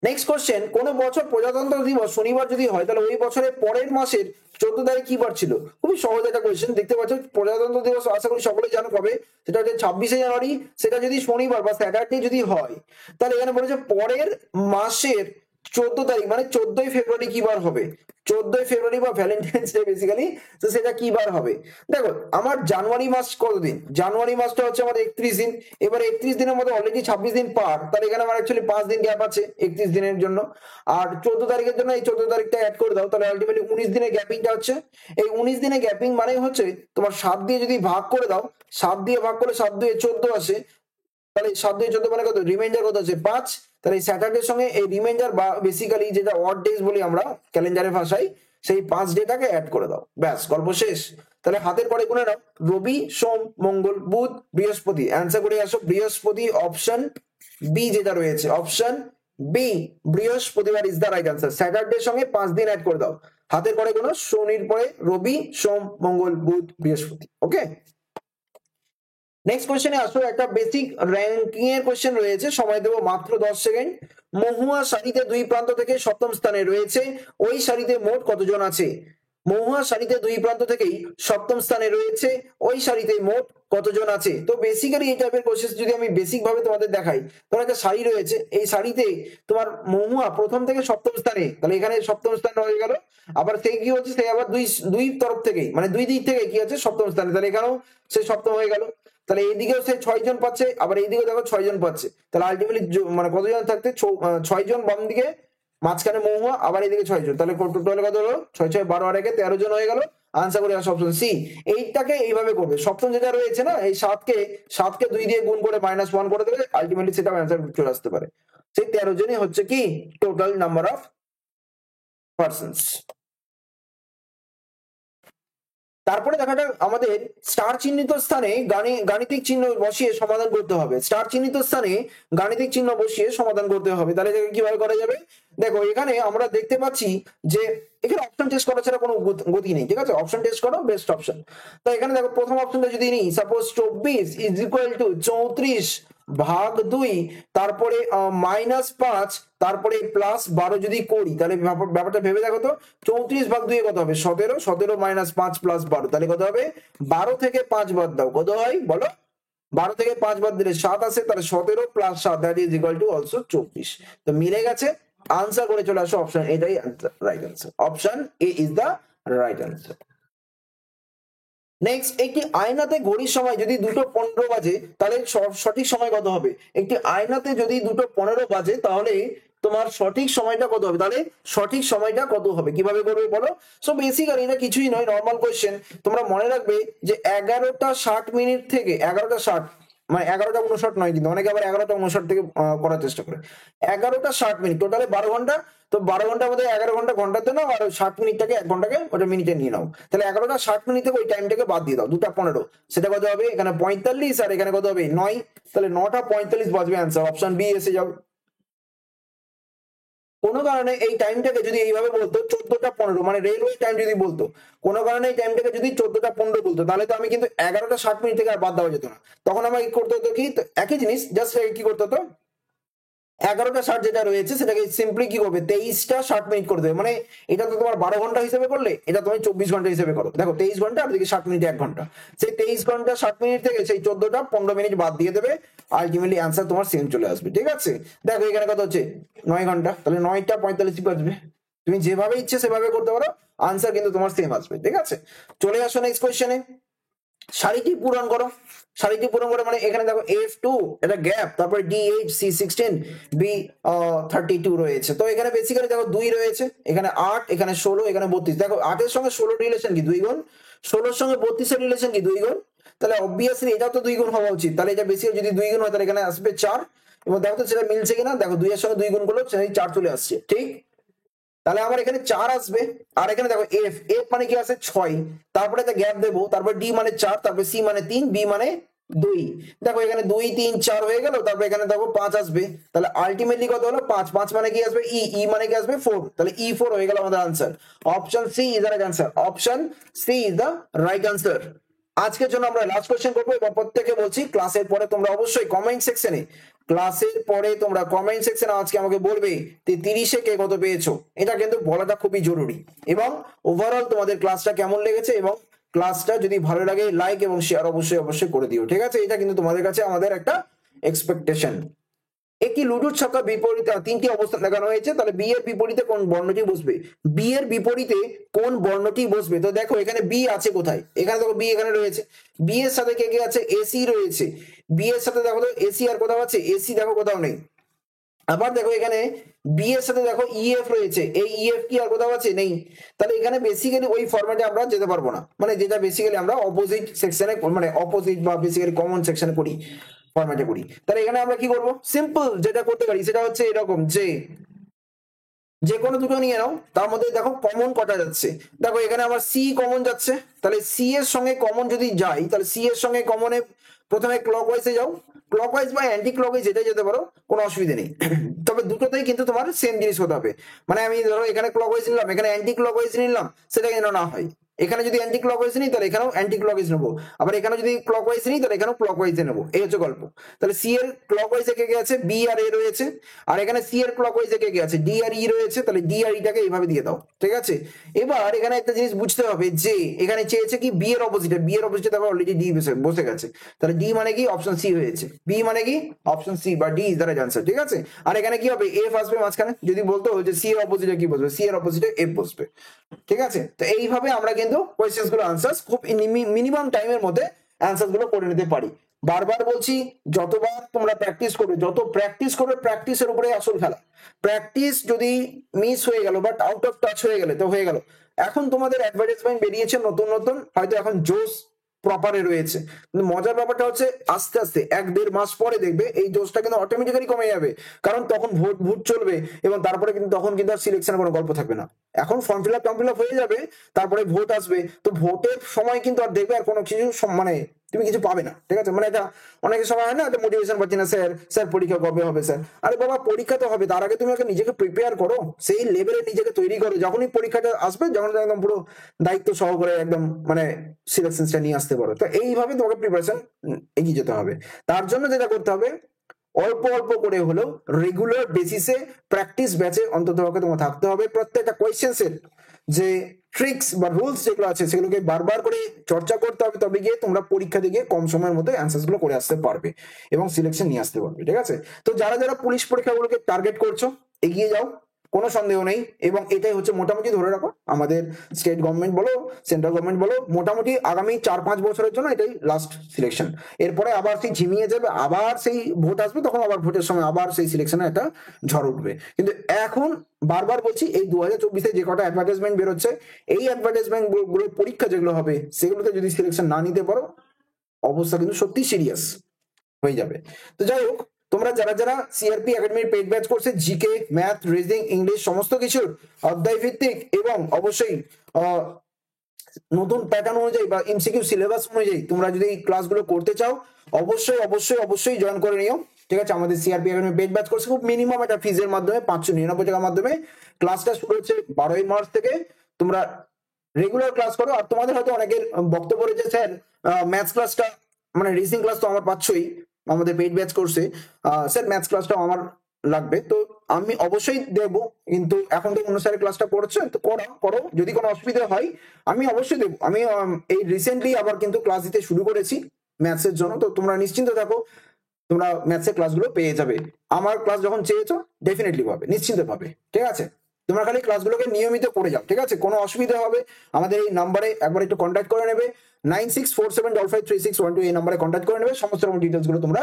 নেক্সট কোশ্চেন, কোন বছর প্রজাতন্ত্র দিবস শনিবার যদি হয় তাহলে ওই বছরের পরের মাসের 14 তারিখ কি বার ছিল, খুবই সহজ একটা কোয়েশ্চেন, দেখতে পাচ্ছ প্রজাতন্ত্র দিবস আশা করি সকলেই জানো কবে, সেটা হচ্ছে 26শে জানুয়ারি, সেটা যদি শনিবার বা স্যাটারডে যদি হয় তাহলে এখানে বলেছে পরের মাসের 14 তারিখ মানে 14ই ফেব্রুয়ারি কি বার হবে, 14ই ফেব্রুয়ারি বা ভ্যালেন্টাইন্স ডে বেসিক্যালি, তো সেটা কি বার হবে। দেখো আমার জানুয়ারি মাস কতদিন, জানুয়ারি মাসটা হচ্ছে আমার 31 দিন, এবার 31 দিনের মধ্যে অলরেডি 26 দিন পার, তাহলে এখানে আমার অ্যাকচুয়ালি 5 দিন গ্যাপ আছে 31 দিনের জন্য। আর 14 তারিখের জন্য এই 14 তারিখটা অ্যাড করে দাও, তাহলে আলটিমেটলি 19 দিনের গ্যাপিংটা হচ্ছে। এই 19 দিনের গ্যাপিং মানে হচ্ছে তোমার 7 দিয়ে যদি ভাগ করে দাও, 7 দিয়ে ভাগ করে 7 2 14 আসে, তাহলে 7 2 14 মানে কত, রিমাইন্ডার কত আছে 5। তাহলে এই স্যাটারডের সঙ্গে এই রিমাইন্ডার বা বেসিক্যালি যেটা অড ডেজ বলি আমরা ক্যালেন্ডারের ভাষায়, সেই 5 ডেটাকে অ্যাড করে দাও, ব্যাস গল্প শেষ। তাহলে হাতের পরে গুনে নাও, রবি সোম মঙ্গল বুধ বৃহস্পতি, অ্যান্সার করে আসো বৃহস্পতি, অপশন বি যেটা রয়েছে, অপশন বি বৃহস্পতিবার ইজ দ্য রাইট আনসার। স্যাটারডের সঙ্গে 5 দিন অ্যাড করে দাও, হাতের পরে গুনো, শনির পরে রবি সোম মঙ্গল বুধ বৃহস্পতি। ওকে, নেক্সট কোশ্চেনে আসো, একটা বেসিক র্যাঙ্কিং এর কোশ্চেন রয়েছে, সময় দেবো মাত্র 10 সেকেন্ড। মহুয়া সারিতে 2 প্রান্ত থেকে সপ্তম স্থানে রয়েছে, ওই সারিতে মোট কতজন আছে। মহুয়া সারিতে 2 প্রান্ত থেকেই সপ্তম স্থানে রয়েছে, ওই সারিতে মোট কতজন আছে। তো বেসিক্যালি এই টাইপের কোশ্চেন যদি আমি বেসিক ভাবে তোমাদের দেখাই, তোমার একটা সারি রয়েছে, এই সারিতে তোমার মহুয়া প্রথম থেকে সপ্তম স্থানে, তাহলে এখানে সপ্তম স্থান হয়ে গেল। আবার সে কি হচ্ছে, সে আবার দুই তরফ থেকেই মানে দুই দিক থেকে কি আছে সপ্তম স্থানে, তাহলে এখানেও সে সপ্তম হয়ে গেল। তাহলে এইদিকেও সে 6 জন পাচ্ছে, আবার এইদিকেও দেখো 6 জন পাচ্ছে, তাহলে আলটিমেটলি মানে কতজন থাকতে 6 জন বাম দিকে, মাঝখানে মহুয়া, আবার এইদিকে 6 জন, তাহলে টোটাল কত হলো 6 6 12 আর 1 13 জন হয়ে গেল। আনসার করে আসো অপশন সি। এইটাকে এইভাবে করবে, সপ্তম যেটা রয়েছে না, এই 7কে 2 দিয়ে গুণ করে -1 করে দেবে, আলটিমেটলি সেটা আনসার চলে আসতে পারে। সেই 13 জনই হচ্ছে কি টোটাল নাম্বার অফ পার্সনস। তারপরে দেখা যাক আমাদের স্টার চিহ্নিত স্থানে গাণিতিক চিহ্ন বসিয়ে সমাধান করতে হবে। স্টার চিহ্নিত স্থানে গাণিতিক চিহ্ন বসিয়ে সমাধান করতে হবে, তাহলে কিভাবে করা যাবে। দেখো এখানে আমরা দেখতে পাচ্ছি যে এখানে অপশন টেস্ট করা ছাড়া কোনো গতি নেই, ঠিক আছে, অপশন টেস্ট করো বেস্ট অপশন। তো এখানে দেখো প্রথম অপশনটা যদি নিই, সাপোজ 24 ইজ ইকুয়াল টু 34 ভাগ 2, তারপরে -5, তারপরে +12 যদি করি, তাহলে ব্যাপারটা ভেবে দেখো তো, 34 ভাগ 2 কত হবে 17, 17 -5 +12, তাহলে কত হবে 12 থেকে 5 বাদ দাও, কত হয় বলো, 12 থেকে 5 বাদ দিলে 7 আসে, তাহলে 17 + 7 that is equal to also 24। তো মিলে গেছে, আনসার করে চলে আসো অপশন, এটাই right answer, option A is the right answer. Next, একটি আয়নাতে ঘড়ির সময় যদি 2:15 বাজে, তাহলে সঠিক সময় কত হবে। একটি আয়নাতে যদি 2:15 বাজে, তাহলে তোমার সঠিক সময়টা কত হবে, তাহলে সঠিক সময়টা কত হবে, কিভাবে করবে বলো। সো বেসিক্যালি এটা কিছুই নয়, নর্মাল কোশ্চেন। তোমরা মনে রাখবে যে 11:60 থেকে 11:60 মানে 11:59 নয়, কিন্তু অনেকে আবার 11:59 থেকে করার চেষ্টা করে। 11:60 টোটালে 12 ঘন্টা, তো 12 ঘন্টার মধ্যে 11 ঘন্টা ঘন্টাতে নাও, আর 60 মিনিটটাকে 1 ঘন্টাকে ওটা মিনিটে নিয়ে নাও, তাহলে 11:60 থেকে ওই টাইমটাকে বাদ দিয়ে দাও, 2:15, সেটা কত হবে, এখানে 45 আর এখানে কত হবে 9, তাহলে 9:45 বাজবে, অ্যান্সার অপশন বি এসে যাও। কোনো কারণে এই টাইমটাকে যদি এইভাবে বলতো 14:15, মানে রেলওয়ে টাইম যদি বলতো, কোনো কারণে এই টাইমটাকে যদি 14:15 বলতো, তাহলে তো আমি কিন্তু 11:60 থেকে আর বাদ দেওয়া যেত না, তখন আমাকে কি করতে হতো, কি একই জিনিস, জাস্ট কি করতে হতো, 11:60 যেটা রয়েছে সেটাকে সিম্পলি কি করবে 23:60 করে দেবে, মানে এটা তো তোমার 12 ঘন্টা হিসেবে করলে, এটা তুমি 24 ঘন্টা হিসেবে করো, দেখো 23 ঘন্টা আর দিকে 60 মিনিট 1 ঘন্টা, সেই 23 ঘন্টা 60 মিনিট থেকে সেই 14:15 বাদ দিয়ে দেবে, আলটিমেটলি অ্যান্সার তোমার সেম চলে আসবে, ঠিক আছে। দেখো এখানে কত হচ্ছে 9 ঘন্টা, তাহলে 9:45 বাজবে, তুমি যেভাবে ইচ্ছে সেভাবে করতে পারো, আনসার কিন্তু তোমার সেম আসবে, ঠিক আছে। চলে আসো নেক্সট কোশ্চেনে, সারিটি পূরণ করো। সারিটি পূরণ করে মানে এখানে দেখো F2 এটা গ্যাপ, তারপরে DH C16 B32 রয়েছে, তো এখানে বেসিক্যালি দেখো 2 রয়েছে, এখানে 8, এখানে 16, এখানে 32, দেখো 8 এর সঙ্গে 16 রিলেশন কি 2 গুণ, 16 এর সঙ্গে 32 এর রিলেশন কি 2 গুণ, তাহলে অবভিয়াসলি এটা তো 2 গুণ হওয়া উচিত, তাহলে এটা বেসিক্যালি যদি 2 গুণ হয় তাহলে এখানে আসবে 4, এবং দেখো তো সেটা মিলছে কিনা, দেখো 2 এর সঙ্গে 2 গুণ করলে 4 চলে আসছে, ঠিক। তাহলে আমার এখানে 4 আসবে, আর এখানে দেখো এফ মানে কি আছে 6, তারপরে একটা গ্যাপ দেবো, তারপর ডি মানে 4, তারপর সি মানে 3, বি মানে 2, দেখো এখানে 2 3 4 হয়ে গেল, তারপর এখানে দেখো 5 আসবে, তাহলে আলটিমেটলি কত হলো 5, 5 মানে কি আসবে ই মানে কি আসবে 4, তাহলে E4 হয়ে গেল আমাদের answer, option C is the right answer, option C is the right answer. আজকের জন্য আমরা লাস্ট কোশ্চেন করবো, এবং প্রত্যেকে বলছি ক্লাসের পরে তোমরা অবশ্যই কমেন্ট সেকশনে, আজকে আমাকে বলবে 30-এ কে কত পেয়েছো, এটা কিন্তু বলাটা খুবই জরুরি, এবং ওভারঅল তোমাদের ক্লাসটা কেমন লেগেছে, এবং ক্লাসটা যদি ভালো লাগে লাইক এবং শেয়ার অবশ্যই করে দিও, ঠিক আছে, এটা কিন্তু তোমাদের কাছে আমাদের একটা এক্সপেকটেশন। একটি লুডুর ছক্কা বিপরীতে তিনটি অবস্থান দেখানো হয়েছে, তাহলে বি এর বিপরীতে কোন বর্ণটি বসবে? বি এর বিপরীতে কোন বর্ণটি বসবে? তো দেখো এখানে বি আছে কোথায়, এখানে দেখো বি এখানে রয়েছে, বি এর সাথে কে কে আছে? এসি রয়েছে, বি এর সাথে দেখো তো এসি আর কোথাও আছে? এসি দেখো কোথাও নেই। আবার দেখো এখানে বি এর সাথে দেখো ইএফ রয়েছে, এই ইএফ কি আর কোথাও আছে? নেই। তাহলে এখানে বেসিক্যালি ওই ফরম্যাটে আমরা যেতে পারবো না, মানে যেটা বেসিক্যালি আমরা অপোজিট সেকশনে, মানে অপোজিট বা বেসিক্যালি কমন সেকশনে করি, ফরম্যাটে করি। তাহলে এখানে আমরা কি করবো? সিম্পল যেটা করতে পারি সেটা হচ্ছে এরকম, যে কোনো দুটো নিয়ে নাও, তার মধ্যে দেখো কমন কটা যাচ্ছে। দেখো এখানে আমার সি কমন যাচ্ছে, তাহলে সি এর সঙ্গে কমন যদি যাই, তাহলে সি এর সঙ্গে কমনে প্রথমে ক্লকওয়াইজে যাও, ক্লকওয়াইজ বা অ্যান্টি ক্লকওয়াইজ যেটাই যেতে পারো, কোনো অসুবিধা নেই। তবে দুটোতেই কিন্তু তোমার সেম জিনিস হতে হবে, মানে আমি ধরো এখানে ক্লকওয়াইজ নিলাম, এখানে অ্যান্টি ক্লকওয়াইজ নিলাম, সেটা যেন না হয়। এখানে যদি অ্যান্টি ক্লকওয়াইজ নিই তাহলে এখানেও অ্যান্টি ক্লকওয়াইজ নেবো, আবার এখানে যদি ক্লকওয়াইজ নিই তাহলে এখানেও ক্লকওয়াইজে নেবো, এই হচ্ছে গল্প। তাহলে সি এর ক্লকওয়াইজে কে কে আছে? বি আর এ রয়েছে, আর এখানে সি এর ক্লকওয়াইজে কে কে আছে? ডি আর ই রয়েছে, তাহলে ডি আর ইটাকে এইভাবে দিয়ে দাও, ঠিক আছে। এবার এখানে একটা জিনিস বুঝতে হবে যে এখানে চেয়েছে কি বি এর অপোজিটে, বি এর অপোজিটে দেখো অলরেডি ডি বসে গেছে, তাহলে ডি মানে কি? অপশন সি হয়েছে, বি মানে কি? অপশন সি বা D is the right answer, ঠিক আছে। আর এখানে কি হবে? এফ আসবে মাঝখানে, যদি বলতো যে সি এর অপোজিটে কি বসবে? সি এর অপোজিটে এফ বসবে, ঠিক আছে। তো এইভাবে আমরা কিন্তু কোয়েশ্চেন্স গুলো আনসার্স খুব মিনিমাম টাইমের মধ্যে অ্যান্সার গুলো করে নিতে পারি। বারবার বলছি, যতবার তোমরা প্র্যাকটিস করবে, যত প্র্যাকটিস করবে, প্র্যাকটিসের উপরে আসল খেলা। প্র্যাকটিস যদি মিস হয়ে গেল, বাট আউট অফ টাচ হয়ে গেলে তো হয়ে গেল। এখন তোমাদের অ্যাডভার্টাইজমেন্ট বেরিয়েছে নতুন নতুন, হয়তো এখন জোস প্রপারে রয়েছে, কিন্তু মজার ব্যাপারটা হচ্ছে আস্তে আস্তে 1-1.5 মাস পরে দেখবে এই জোসটা কিন্তু অটোমেটিক্যালি কমে যাবে, কারণ তখন ভোট ভোট চলবে, এবং তারপরে কিন্তু তখন কিন্তু আর সিলেকশনের কোনো গল্প থাকবে না। এখন ফর্ম ফিল আপ হয়ে যাবে, তারপরে ভোট আসবে, তো ভোটের সময় কিন্তু আর দেখবে আর কোনো কিছু মানে তুমি কিছু পাবে না, ঠিক আছে। মানে এটা অনেকের সময় হয় না, একটা মোটিভেশন পাচ্ছি না, স্যার স্যার পরীক্ষা কবে হবে স্যার? আরে বাবা, পরীক্ষা তো হবে, তার আগে তুমি আগে নিজেকে প্রিপেয়ার করো, সেই লেভেলে নিজেকে তৈরি করো, যখনই পরীক্ষাটা আসবে যখন একদম পুরো দায়িত্ব সহকারে একদম মানে সিলেকশনটা নিয়ে আসতে পারো। তো এইভাবে তোমাকে প্রিপারেশন এগিয়ে যেতে হবে। তার জন্য যেটা করতে হবে, অল্প অল্প করে হলেও রেগুলার বেসিসে প্র্যাকটিস ব্যাচে অন্তত তোমার থাকতে হবে। প্রত্যেকটা কোয়েশ্চেন্সের যে ট্রিক্স বা রুলস যেগুলো আছে সেগুলোকে বারবার করে চর্চা করতে হবে, তবে গিয়ে তোমরা পরীক্ষা দিয়ে কম সময়ের মধ্যে অ্যান্সার্স গুলো করে আসতে পারবে এবং সিলেকশন নিয়ে আসতে পারবে, ঠিক আছে। তো যারা যারা পুলিশ পরীক্ষাগুলোকে টার্গেট করছো, এগিয়ে যাও, কোনো সন্দেহ নেই। এবং এটাই হচ্ছে মোটামুটি ধরে রাখো, আমাদের স্টেট গভর্নমেন্ট বলো, সেন্ট্রাল গভর্নমেন্ট বলো, মোটামুটি আগামী 4-5 বছরের জন্য এটাই লাস্ট সিলেকশন। এরপরে আবার সেই ঝিমিয়ে যাবে, আবার সেই ভোট আসবে, তখন আবার ভোটের সময় আবার সেই সিলেকশনে একটা ঝড় উঠবে। কিন্তু এখন বারবার বলছি, এই 2024-এ যে কটা অ্যাডভার্টাইজমেন্ট বেরোচ্ছে, এই অ্যাডভার্টাইজমেন্ট গুলোর পরীক্ষা যেগুলো হবে সেগুলোতে যদি সিলেকশন না নিতে পারো, অবস্থা কিন্তু সত্যি সিরিয়াস হয়ে যাবে। তো যাই হোক, তোমরা যারা যারা সিআরপি একাডেমির পেইড ব্যাচ কোর্সে জিকে, ম্যাথ, রিজনিং, ইংলিশ সমস্ত কিছুর অধ্যায় ভিত্তিক এবং অবশ্যই নতুন প্যাটার্ন অনুযায়ী বা এমসিকিউ সিলেবাস অনুযায়ী তোমরা যদি এই ক্লাসগুলো করতে চাও, অবশ্যই অবশ্যই অবশ্যই জয়েন করে নিও, ঠিক আছে। আমাদের সিআরপি একাডেমি পেইড ব্যাচ কোর্সে খুব মিনিমাম একটা ফিজের মাধ্যমে 599 টাকার মাধ্যমে ক্লাসটা শুরু হচ্ছে 12ই মার্চ থেকে। তোমরা রেগুলার ক্লাস করো। আর তোমাদের হয়তো অনেকের বক্তব্য রয়েছে, স্যার ম্যাথস ক্লাসটা, মানে রিজনিং ক্লাস তো আমার পাচ্ছই আমাদের পেইড ব্যাচ কোর্সে, স্যার ম্যাথস ক্লাসটাও আমার লাগবে। তো আমি অবশ্যই দেবো, কিন্তু এখন তো অন্য স্যারের ক্লাসটা পড়ছে, তো করো, যদি কোনো অসুবিধা হয় আমি অবশ্যই দেবো। আমি এই রিসেন্টলি আবার কিন্তু ক্লাস দিতে শুরু করেছি ম্যাথসের জন্য, তো তোমরা নিশ্চিন্ত থাকো, তোমরা ম্যাথসের ক্লাসগুলো পেয়ে যাবে। আমার ক্লাস যখন চেয়েছো ডেফিনেটলি পাবে, নিশ্চিন্ত পাবে, ঠিক আছে। তোমরা খালি ক্লাসগুলোকে নিয়মিত করে যাও, ঠিক আছে। কোনো অসুবিধা হবে আমাদের এই নাম্বারে একবার একটু কন্ট্যাক্ট করে নেবে, 9647553612, এই নাম্বারে কন্ট্যাক্ট করে নেবে, সমস্ত রকম ডিটেলস গুলো তোমরা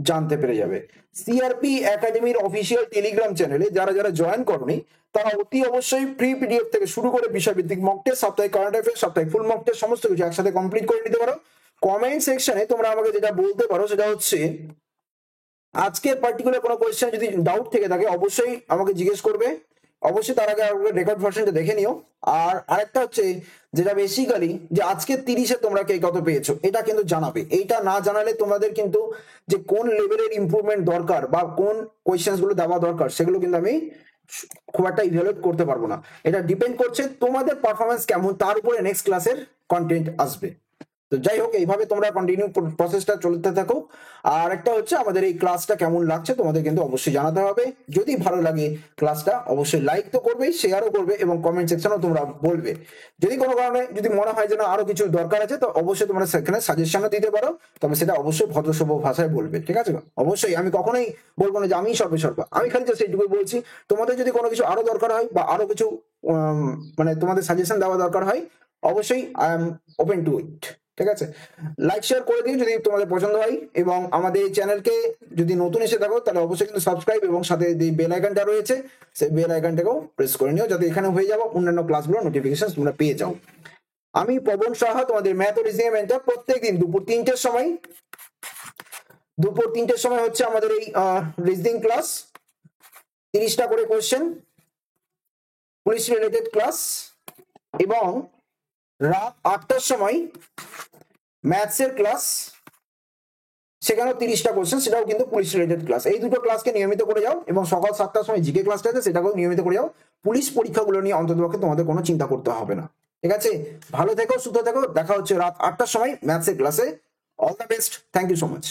জানতে পেরে যাবে। সিআরপি একাডেমির অফিসিয়াল টেলিগ্রাম চ্যানেলে যারা যারা জয়েন করনি, তারা অতি অবশ্যই প্রি পিডিএফ থেকে শুরু করে বিষয়ভিত্তিক মক টেস্ট, সাপ্তাহিক কারেন্ট অ্যাফেয়ার্স, সাপ্তাহিক ফুল মক টেস্ট সমস্ত কিছু একসাথে কমপ্লিট করে নিতে পারো। কমেন্ট সেকশনে তোমরা আমাকে যেটা বলতে পারো সেটা হচ্ছে, আজকের পার্টিকুলার কোনো কোয়েশ্চেন যদি ডাউট থেকে থাকে অবশ্যই আমাকে জিজ্ঞেস করবে, অবশ্যই তার আগে রেকর্ড ভার্সনটা দেখে নিও। আর আরেকটা হচ্ছে যেটা বেসিক্যালি, যে আজকে 30-এ তোমরা কে কত পেয়েছো এটা কিন্তু জানাবে। এইটা না জানালে তোমাদের কিন্তু যে কোন লেভেলের ইমপ্রুভমেন্ট দরকার বা কোন কোয়েশ্চেন্স গুলো দেওয়া দরকার সেগুলো কিন্তু আমি খুব একটা ইভ্যালুয়েট করতে পারবো না। এটা ডিপেন্ড করছে তোমাদের পারফরমেন্স কেমন, তার উপরে নেক্সট ক্লাসের কন্টেন্ট আসবে। তো যাই হোক, এইভাবে তোমরা কন্টিনিউ প্রসেসটা চলতে থাকো। আর একটা হচ্ছে, আমাদের এই ক্লাসটা কেমন লাগছে তোমাদের কিন্তু অবশ্যই জানাতে হবে। যদি ভালো লাগে ক্লাসটা অবশ্যই লাইক তো করবেই, শেয়ারও করবে এবং কমেন্ট সেকশনেও তোমরা বলবে। যদি কোনো কারণে যদি মনে হয় যে না আরো কিছু দরকার আছে, তো অবশ্যই তোমরা সেখানে সাজেশনও দিতে পারো, তবে সেটা অবশ্যই ভদ্রসভ্য ভাষায় বলবে, ঠিক আছে? অবশ্যই আমি কখনোই বলবো না যে আমি সর্বেসর্বা, আমি খালি জাস্ট এইটুকুই বলছি। তোমাদের যদি কোনো কিছু আরো দরকার হয় বা আরো কিছু মানে তোমাদের সাজেশন দেওয়া দরকার হয়, অবশ্যই আই এম ওপেন টু ইট, ঠিক আছে? লাইক শেয়ার করে দিও যদি তোমাদের পছন্দ হয়, এবং আমাদের এই চ্যানেলকে যদি নতুন এসে থাকো তাহলে অবশ্যই কিন্তু সাবস্ক্রাইব এবং সাথে যে বেল আইকনটা রয়েছে সেই বেল আইকনটাকেও প্রেস করে নিও, যাতে এখানে হয়ে যাবো অন্যান্য ক্লাসগুলোর নোটিফিকেশন তোমরা পেয়ে যাও। আমি পবন সাহা, তোমাদের ম্যাথ ও রিজনিং মেন্টর। প্রত্যেকদিন দুপুর 3টের সময় হচ্ছে আমাদের এই রিজনিং ক্লাস, 30টা করে কোশ্চেন, পুলিশ রিলেটেড ক্লাস, এবং রাত 8টার সময় ম্যাথসের ক্লাস, সেখানেও 30টা কোশ্চেন, সেটাও কিন্তু পুলিশ রিলেটেড ক্লাস। এই দুটো ক্লাসকে নিয়মিত করে যাও, এবং সকাল 7টার সময় জিকে ক্লাসটা আছে সেটাকেও নিয়মিত করে যাও। পুলিশ পরীক্ষাগুলো নিয়ে অন্ততপক্ষে তোমাদের কোনো চিন্তা করতে হবে না, ঠিক আছে? ভালো থেকো, সুস্থ থেকো, দেখা হচ্ছে রাত 8টার সময় ম্যাথসের ক্লাসে। All the best, thank you so much.